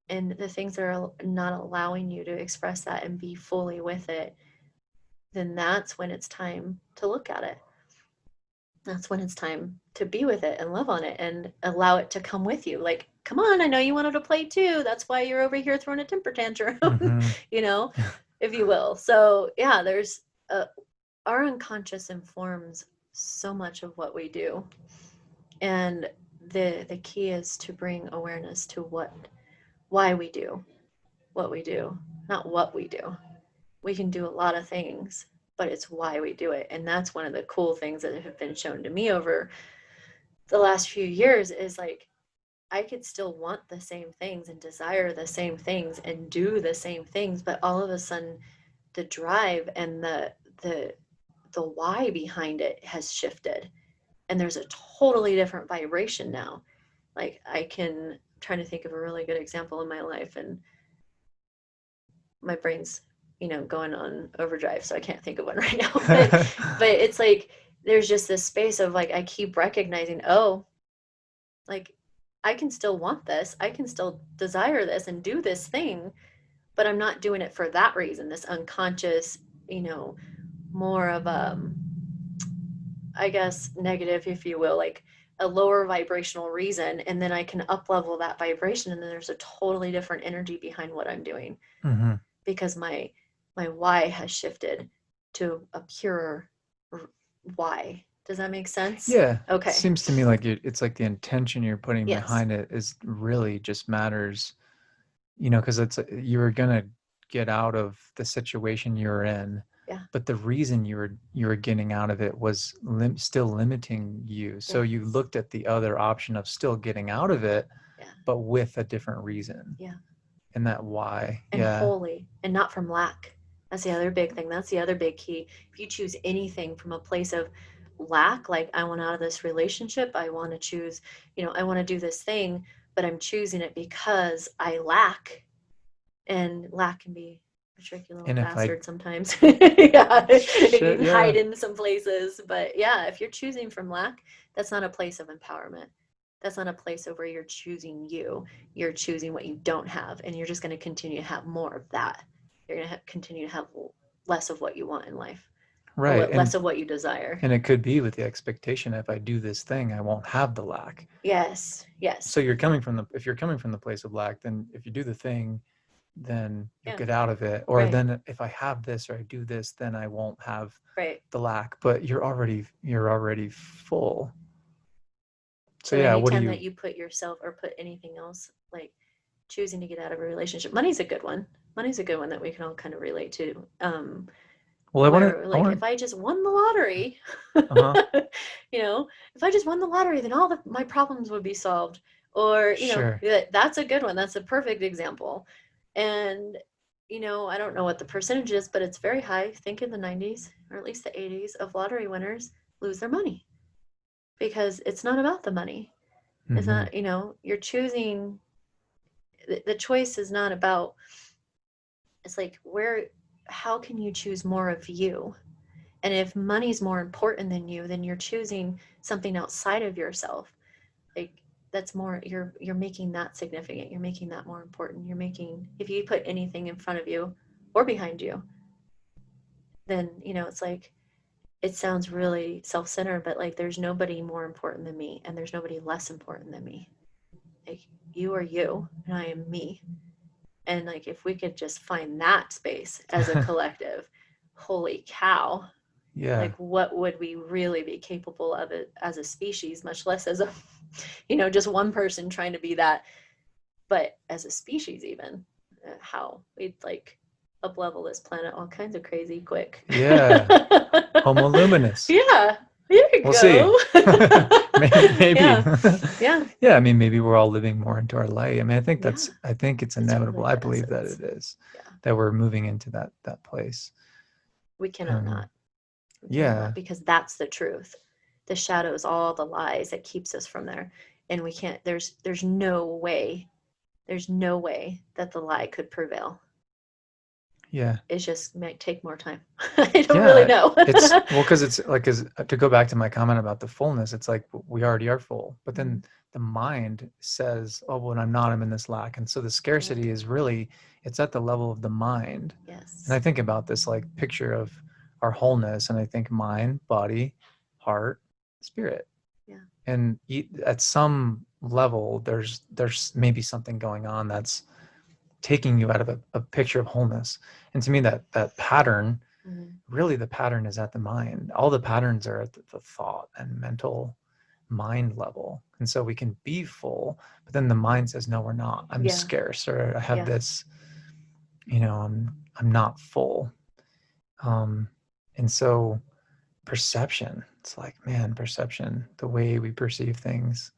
and the things that are not allowing you to express that and be fully with it, then that's when it's time to look at it. That's when it's time to be with it and love on it and allow it to come with you. Like, come on, I know you wanted to play too. That's why you're over here throwing a temper tantrum, you know, if you will. So, yeah, our unconscious informs so much of what we do. And the key is to bring awareness to why we do what we do, not what we do. We can do a lot of things, but it's why we do it. And that's one of the cool things that have been shown to me over the last few years is like I could still want the same things and desire the same things and do the same things, but all of a sudden the drive and the why behind it has shifted. And there's a totally different vibration now. Like I can trying to think of a really good example in my life and my brain's going on overdrive, so I can't think of one right now. But it's like there's just this space of like I keep recognizing, oh, like I can still want this, I can still desire this and do this thing, but I'm not doing it for that reason. This unconscious, more of I guess negative, if you will, like a lower vibrational reason, and then I can up level that vibration, and then there's a totally different energy behind what I'm doing because my why has shifted to a purer why. Does that make sense? Yeah. Okay. Seems to me like it's like the intention you're putting Yes. behind it is really just matters, because you're gonna get out of the situation you're in. Yeah. But the reason you were getting out of it was still limiting you. So you Yes. looked at the other option of still getting out of it, Yeah. but with a different reason. Yeah. And that why. and Yeah. wholly, and not from lack. That's the other big thing. That's the other big key. If you choose anything from a place of lack, like I want out of this relationship, I want to choose, I want to do this thing, but I'm choosing it because I lack, and lack can be a tricky little And if I bastard sometimes. Yeah, it shit, can yeah. hide in some places. But yeah, if you're choosing from lack, that's not a place of empowerment. That's not a place of where you're choosing you. You're choosing what you don't have, and you're just going to continue to have more of that. You're going to continue to have less of what you want in life, or Right. less of what you desire. And it could be with the expectation if I do this thing, I won't have the lack. Yes, So yes, you're coming from the if you're coming from the place of lack, then if you do the thing, then you'll yeah, get out of it. Or right, then if I have this or I do this, then I won't have right. the lack. But you're already full. So So yeah, what do anytime that you you put yourself or put anything else, like choosing to get out of a relationship, money's a good one. Money's a good one that we can all kind of relate to. well Where I like want if I just won the lottery, uh-huh. if I just won the lottery, then all my problems would be solved. Or Sure. that's a good one. That's a perfect example. And I don't know what the percentage is, but it's very high. Think in the 90s or at least the 80s of lottery winners lose their money because it's not about the money. It's Mm-hmm. not, you're choosing, the choice is not about, it's like, how can you choose more of you? And if money's more important than you, then you're choosing something outside of yourself. Like that's more, you're making that significant. You're making that more important. You're making, if you put anything in front of you or behind you, then, it's like, it sounds really self-centered, but like there's nobody more important than me and there's nobody less important than me. Like you are you and I am me. And like if we could just find that space as a collective, holy cow, Yeah. like what would we really be capable of it as a species, much less as a just one person trying to be that, but as a species, even how we'd like up level this planet all kinds of crazy quick. Yeah. Homo luminous. Yeah, there you We'll see. go. Maybe. Yeah, yeah, Yeah, I mean, maybe we're all living more into our light. I mean, yeah, I think it's it's inevitable. really I the believe that essence. it is, Yeah, that we're moving into that place. we cannot Um, not. We cannot yeah, not, because that's the truth. The shadows, all the lies that keeps us from there, and we can't. There's no way. There's no way that the lie could prevail. yeah, It just might take more time. I don't really yeah. know. It's well, because it's like, as to go back to my comment about the fullness, it's like we already are full, but then Mhm. the mind says, "Oh, when I'm not, I'm in this lack," and so the scarcity Yep. is really it's at the level of the mind. And I Yes. think about this like picture of our wholeness, and I think mind, body, heart, spirit. Yeah. And at some level there's maybe something going on that's taking you out of a picture of wholeness. And to me, that pattern, Mhm. really the pattern is at the mind. All the patterns are at the thought and mental mind level. And so we can be full, but then the mind says, no, we're not. I'm Yeah. scarce, or I have Yeah. this, I'm not full. um and so perception, it's like, man, perception, the way we perceive things,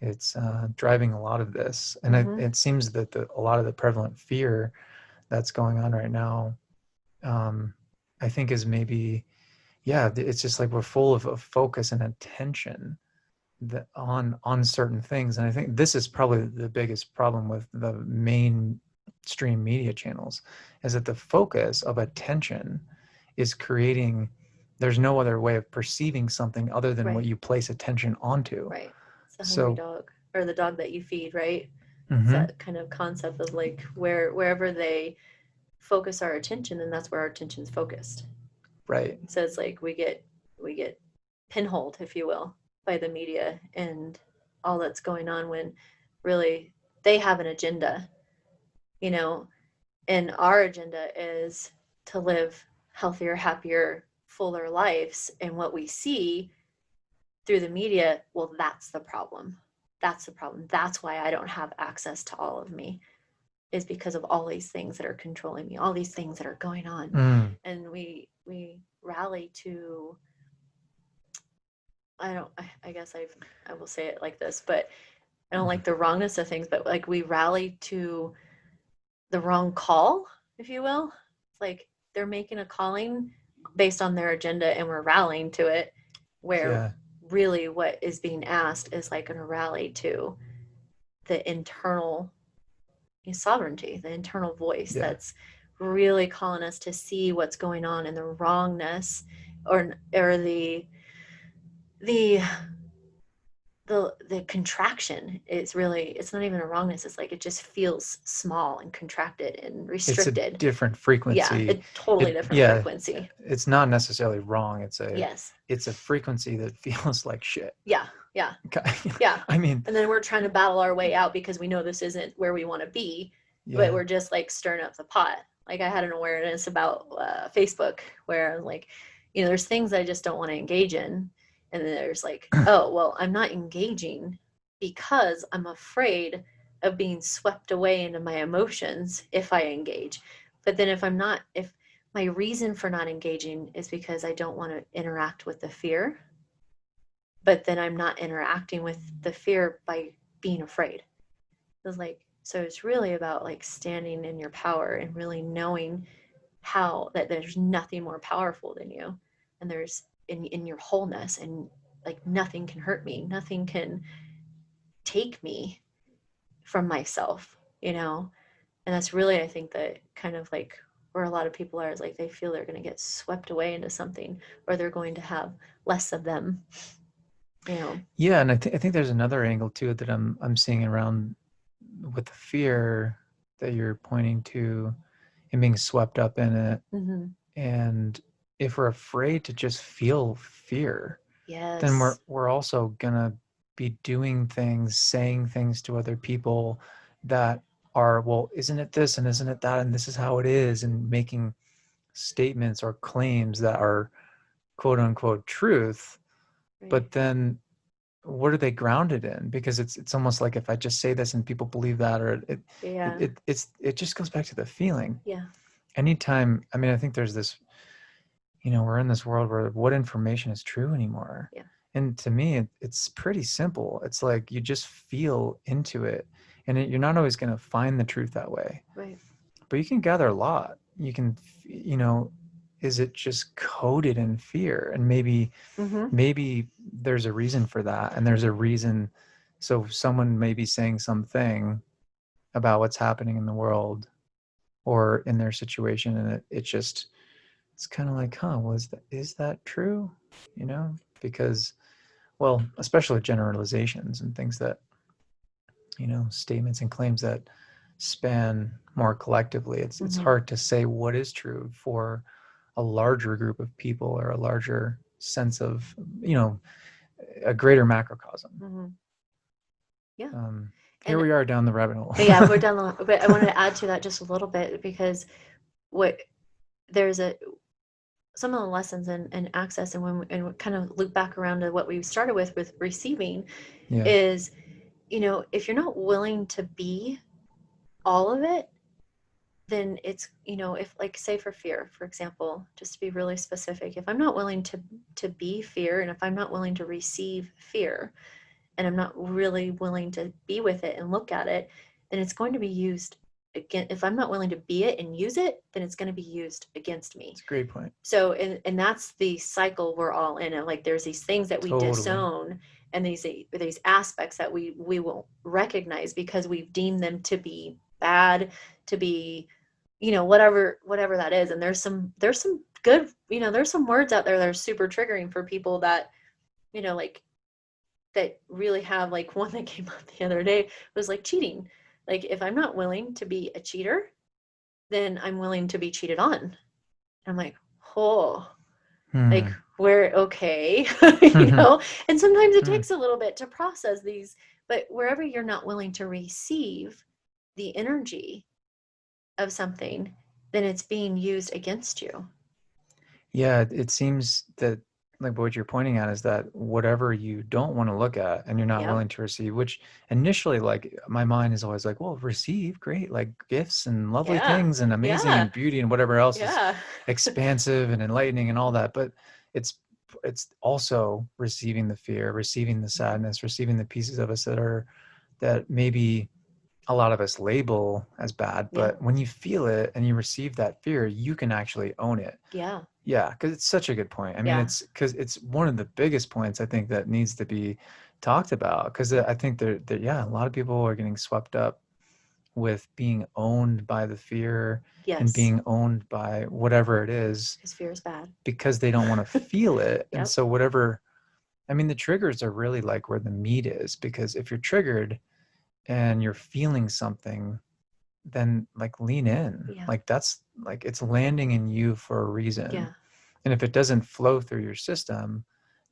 it's driving a lot of this. And Mhm. it seems that a lot of the prevalent fear that's going on right now, um, I think, is maybe, yeah, it's just like we're full of focus and attention that on certain things. And I think this is probably the biggest problem with the mainstream media channels, is that the focus of attention is creating, there's no other way of perceiving something other than what Right. you place attention onto. Right. It's the hungry So dog or the dog that you feed, right? It's mhm, that kind of concept of like wherever they focus our attention, then that's where our attention's focused. right. So it's like we get pinholed, if you will, by the media and all that's going on, when really they have an agenda, you know, and our agenda is to live healthier, happier, fuller lives. And what we see through the media, well, that's the problem. That's the problem. That's why I don't have access to all of me, is because of all these things that are controlling me, all these things that are going on. Mm, And we rally to, I don't, I guess I will say it like this, but I don't like the wrongness of things, but like we rally to the wrong call, if you will. It's like they're making a calling based on their agenda and we're rallying to it, where Yeah. really what is being asked is like a rally to the internal sovereignty, the internal voice Yeah. that's really calling us to see what's going on in the wrongness, or the the contraction is really, it's not even a wrongness, it's like it just feels small and contracted and It's a restricted. different Yeah, frequency. a totally It different yeah, frequency. it's not necessarily wrong. Yes. It's a frequency that feels like shit. Yeah, yeah, Okay. yeah. I mean, And then we're trying to battle our way out because we know this isn't where we want to be, but yeah. we're just like stirring up the pot. Like I had an awareness about Facebook where I was like, there's things I just don't want to engage in. And then there's like, oh, well, I'm not engaging because I'm afraid of being swept away into my emotions if I engage. But then if my reason for not engaging is because I don't want to interact with the fear, but then I'm not interacting with the fear by being afraid. It's like, so it's really about like standing in your power and really knowing how that there's nothing more powerful than you, and there's in your wholeness, and like nothing can hurt me, nothing can take me from myself, and that's really, I think, that kind of like where a lot of people are, is like they feel they're going to get swept away into something, or they're going to have less of them, you know. Yeah, and I think there's another angle to it that I'm seeing around with the fear that you're pointing to and being swept up in it. Mm-hmm. And if we're afraid to just feel fear, then Yes. we're also gonna be doing things, saying things to other people that are, well, isn't it this and isn't it that and this is how it is, and making statements or claims that are quote unquote truth, Right. but then what are they grounded in? Because it's almost like if I just say this and people believe that, or Yeah. it just goes back to the feeling. Yeah. Anytime, I mean, I think there's this, we're in this world where what information is true anymore. Yeah. And to me, it's pretty simple. It's like you just feel into it, and you're not always going to find the truth that way, Right. but you can gather a lot. You can, is it just coded in fear? And Mm-hmm. maybe there's a reason for that, and there's a reason. So someone may be saying something about what's happening in the world or in their situation, and it's kind of like, well, is that true? Because, well, especially generalizations and things that, statements and claims that span more collectively, it's Mm-hmm. hard to say what is true for a larger group of people or a larger sense of, a greater macrocosm. Mm-hmm. Yeah. Here And we are down the rabbit hole. yeah, we're down the, but I wanted to add to that just a little bit, because what there's a some of the lessons in access, and and kind of loop back around to what we started with receiving, Yeah, is, if you're not willing to be all of it, then it's, if, like, say for fear, for example, just to be really specific, if I'm not willing to be fear, and if I'm not willing to receive fear, and I'm not really willing to be with it and look at it, then it's going to be used again. If I'm not willing to be it and use it, then it's going to be used against me. it's a great point. So, and that's the cycle we're all in. And like, there's these things that we Totally. disown, and these aspects that we won't recognize because we've deemed them to be bad, to be, whatever that is. And there's some good, there's some words out there that are super triggering for people that, like, that really have, like, one that came up the other day was like cheating. Like, if I'm not willing to be a cheater, then I'm willing to be cheated on. And I'm like, oh, like, Hmm. we're okay. And sometimes it takes a little bit to process these, but wherever you're not willing to receive the energy of something, then it's being used against you. Yeah, it seems that, like, what you're pointing at is that whatever you don't want to look at and you're not Yep. willing to receive, which initially, like, my mind is always like, well, receive, great, like gifts and lovely Yeah. things and amazing Yeah. and beauty and whatever else is Yeah. expansive and enlightening and all that. But it's it's also receiving the fear, receiving the sadness, receiving the pieces of us that maybe a lot of us label as bad, Yeah. but when you feel it and you receive that fear, you can actually own it. Yeah. Yeah, because it's such a good point. I mean, Yeah. it's because it's one of the biggest points I think that needs to be talked about. Because I think that yeah, a lot of people are getting swept up with being owned by the fear and Yes. being owned by whatever it is Because fear is bad. because they don't want to feel it. And Yep. so whatever, I mean, the triggers are really like where the meat is, because if you're triggered and you're feeling something, then like lean in. Yeah. Like that's like it's landing in you for a reason. Yeah. And if it doesn't flow through your system,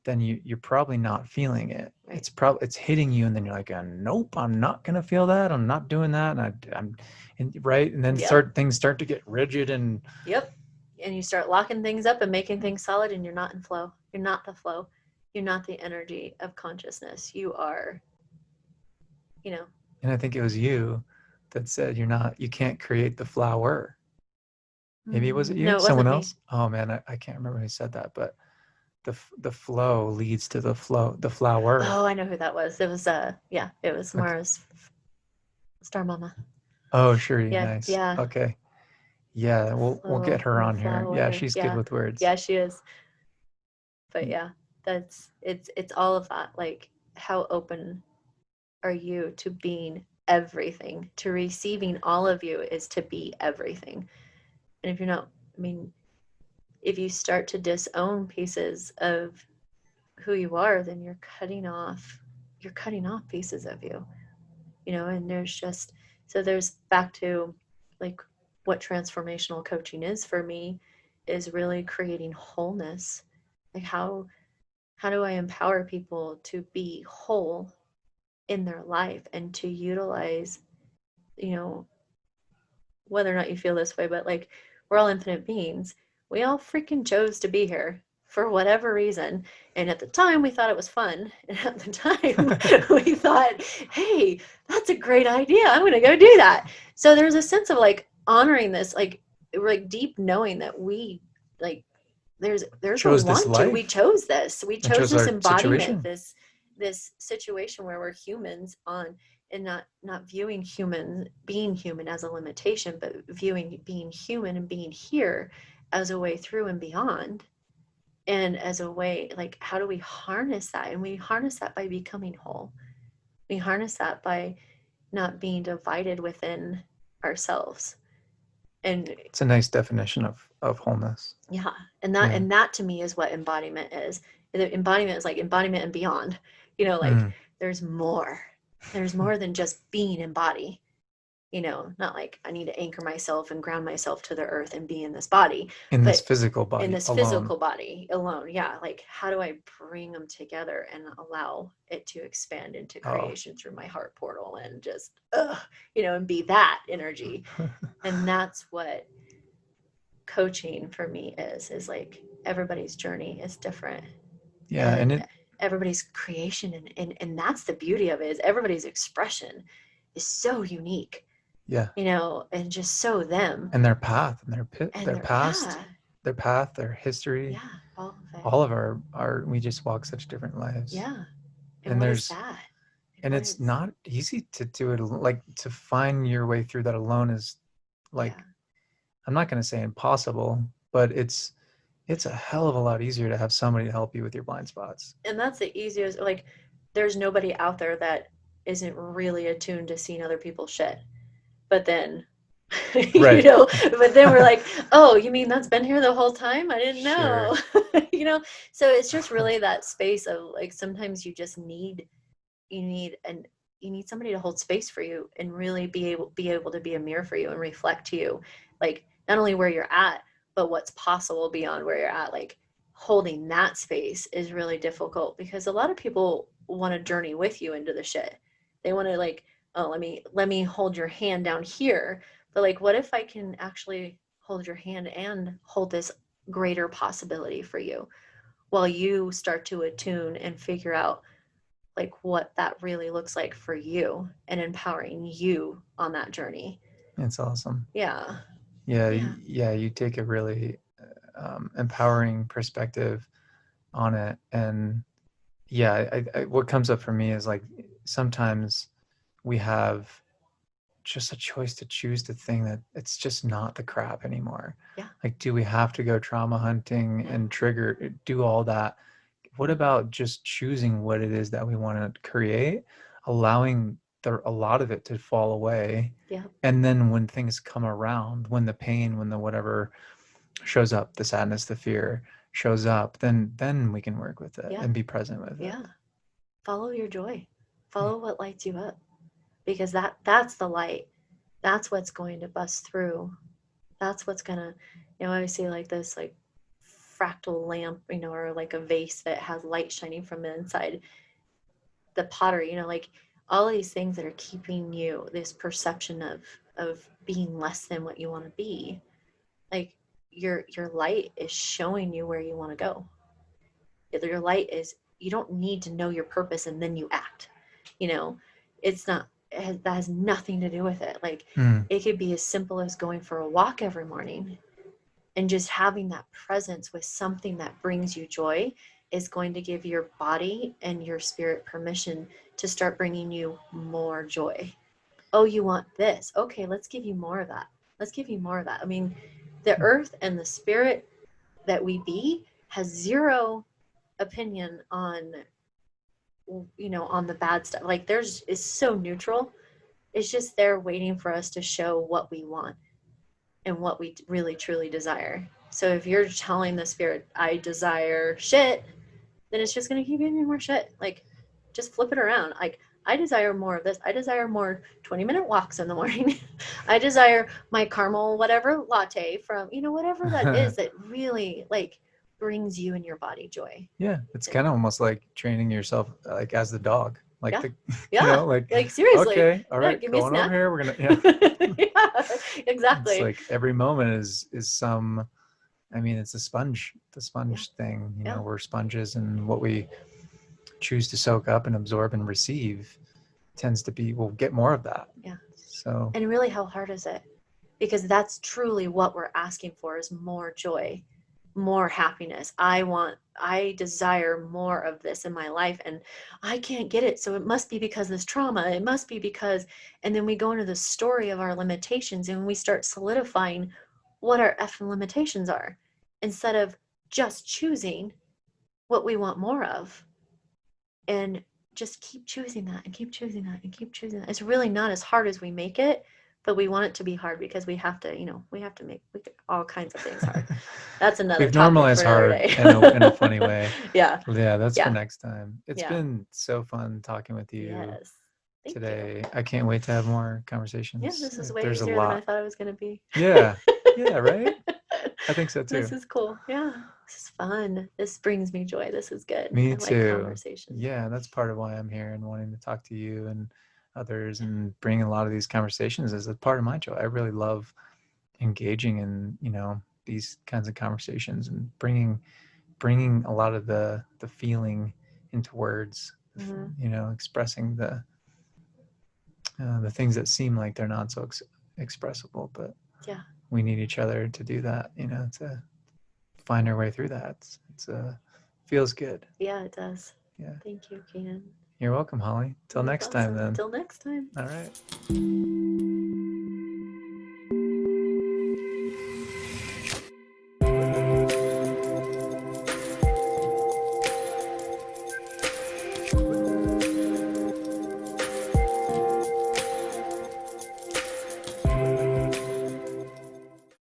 then you're probably not feeling it. Right. It's hitting you, and then you're like, nope, I'm not gonna feel that. I'm not doing that. I'm and, right, and then Yep. things start to get rigid and Yep. And you start locking things up and making things solid, and you're not in flow. You're not the flow. You're not the energy of consciousness. You are, you know. and I think it was you that said you can't create the flower. Maybe was it you? No, it Someone wasn't me. else? Oh man, I can't remember who said that, but the flow leads to the flow, the flower. Oh, I know who that was. It was yeah, it was Okay. Mara's Star Mama. Oh, sure, Yeah, nice. yeah. Okay. Yeah, The we'll get flow her and the on here. Yeah, flower. she's good Yeah. with words. Yeah, she is. But yeah, that's it's all of that. Like, how open are you to being everything? To receiving all of you is to be everything. And if you're not, I mean, if you start to disown pieces of who you are, then you're cutting off pieces of you, and there's just, so there's back to like what transformational coaching is for me is really creating wholeness. Like, how do I empower people to be whole in their life and to utilize, you know, whether or not you feel this way, but like, we're all infinite beings. We all freaking chose to be here for whatever reason. And at the time, we thought it was fun. And at the time, we thought, hey, that's a great idea. I'm going to go do that. So there's a sense of like honoring this, like deep knowing that we, like, there's a Chose this want to. We life chose this. We and chose chose this our embodiment, situation. this situation where we're humans on, and not viewing human being human as a limitation, but viewing being human and being here as a way through and beyond, and as a way, like, how do we harness that? And we harness that by becoming whole. We harness that by not being divided within ourselves. And It's a nice definition of wholeness. yeah, and that Yeah. and that to me is what embodiment is. The embodiment is like embodiment and beyond. Like, Mm. there's more. There's more than just being in body. Not like I need to anchor myself and ground myself to the earth and be in this body, In this but physical in body this alone. physical body alone. Yeah, like, how do I bring them together and allow it to expand into Oh. creation through my heart portal and just and be that energy. And that's what coaching for me is like, everybody's journey is different, Yeah, and and everybody's creation, and that's the beauty of it, is everybody's expression is so unique, yeah, and just so them, and their path and and their they're, past, yeah, their history, yeah, all of it. all of our we just walk such different lives. Yeah. And And what is there's that? Like, and what it's is, not easy to do it, like to find your way through that alone is yeah. like, I'm not going to say impossible, but it's a hell of a lot easier to have somebody to help you with your blind spots. And that's the easiest, like, there's nobody out there that isn't really attuned to seeing other people's shit. But then, Right. but then we're like, oh, you mean that's been here the whole time? I didn't Sure. know. So it's just really that space of like, sometimes you need and you need somebody to hold space for you and really be able to be a mirror for you and reflect to you, like, not only where you're at, but what's possible beyond where you're at. Like, holding that space is really difficult because a lot of people want to journey with you into the shit. They want to, like, oh, let me hold your hand down here. But like, what if I can actually hold your hand and hold this greater possibility for you while you start to attune and figure out like what that really looks like for you and empowering you on that journey. It's awesome. Yeah. Yeah, Yeah. yeah, you take a really empowering perspective on it. And yeah, what comes up for me is like, sometimes we have just a choice to choose the thing that it's just not the crap anymore. Yeah. Like, do we have to go trauma hunting and trigger, do all that? What about just choosing what it is that we want to create, allowing a lot of it to fall away? Yeah. And then when things come around, when the pain, when the whatever shows up, the sadness, the fear shows up, then we can work with it and be present with it. Yeah. Follow your joy. Follow what lights you up. Because that's the light. That's what's going to bust through. That's what's gonna, I see like this like fractal lamp, or like a vase that has light shining from the inside. The pottery, like all these things that are keeping you this perception of being less than what you want to be. Like your light is showing you where you want to go. Your light is, you don't need to know your purpose and then you act. It's not, that has nothing to do with it. Like it could be as simple as going for a walk every morning, and just having that presence with something that brings you joy is going to give your body and your spirit permission to start bringing you more joy. Oh, you want this? Okay, let's give you more of that. Let's give you more of that. I mean, the earth and the spirit that we be has zero opinion on, on the bad stuff. Like there's is so neutral. It's just there waiting for us to show what we want and what we really truly desire. So if you're telling the spirit, I desire shit, then it's just going to keep giving you more shit. Like, just flip it around. Like, I desire more of this. I desire more 20-minute walks in the morning. I desire my caramel whatever latte from, whatever that is that really like brings you and your body joy. Yeah, it's kind of almost like training yourself like as the dog. Like yeah. like seriously. okay, all right, give me a going over snack. here. We're gonna yeah, exactly. It's like every moment is some. I mean, it's the sponge thing. We're sponges, and what we choose to soak up and absorb and receive tends to be, we'll get more of that. Yeah. So. And really, how hard is it? Because that's truly what we're asking for, is more joy, more happiness. I desire more of this in my life, and I can't get it. So it must be because this trauma. It must be because, and then we go into the story of our limitations and we start solidifying what our effing limitations are, instead of just choosing what we want more of, and just keep choosing that and keep choosing that and keep choosing that. It's really not as hard as we make it, but we want it to be hard because we have to make all kinds of things hard. That's another We've topic normalized for another hard day. in a funny way. Yeah. That's Yeah. for next time. It's been so fun talking with you. Yes. Thank today. you. I can't wait to have more conversations. Yeah, this is way There's easier a than I lot. thought it was going to be. Yeah. Yeah, right? I think so too. This is cool. Yeah. This is fun. This brings me joy. This is good. Me I too. like conversation. Yeah, that's part of why I'm here and wanting to talk to you and others and bring a lot of these conversations as a part of my joy. I really love engaging in, these kinds of conversations and bringing a lot of the feeling into words, expressing the things that seem like they're not so expressible, but we need each other to do that, to find our way through that. It's feels good. Yeah, it does. Yeah. Thank you, Keenan. You're welcome, Holly. Till next time then. Till next time. All right.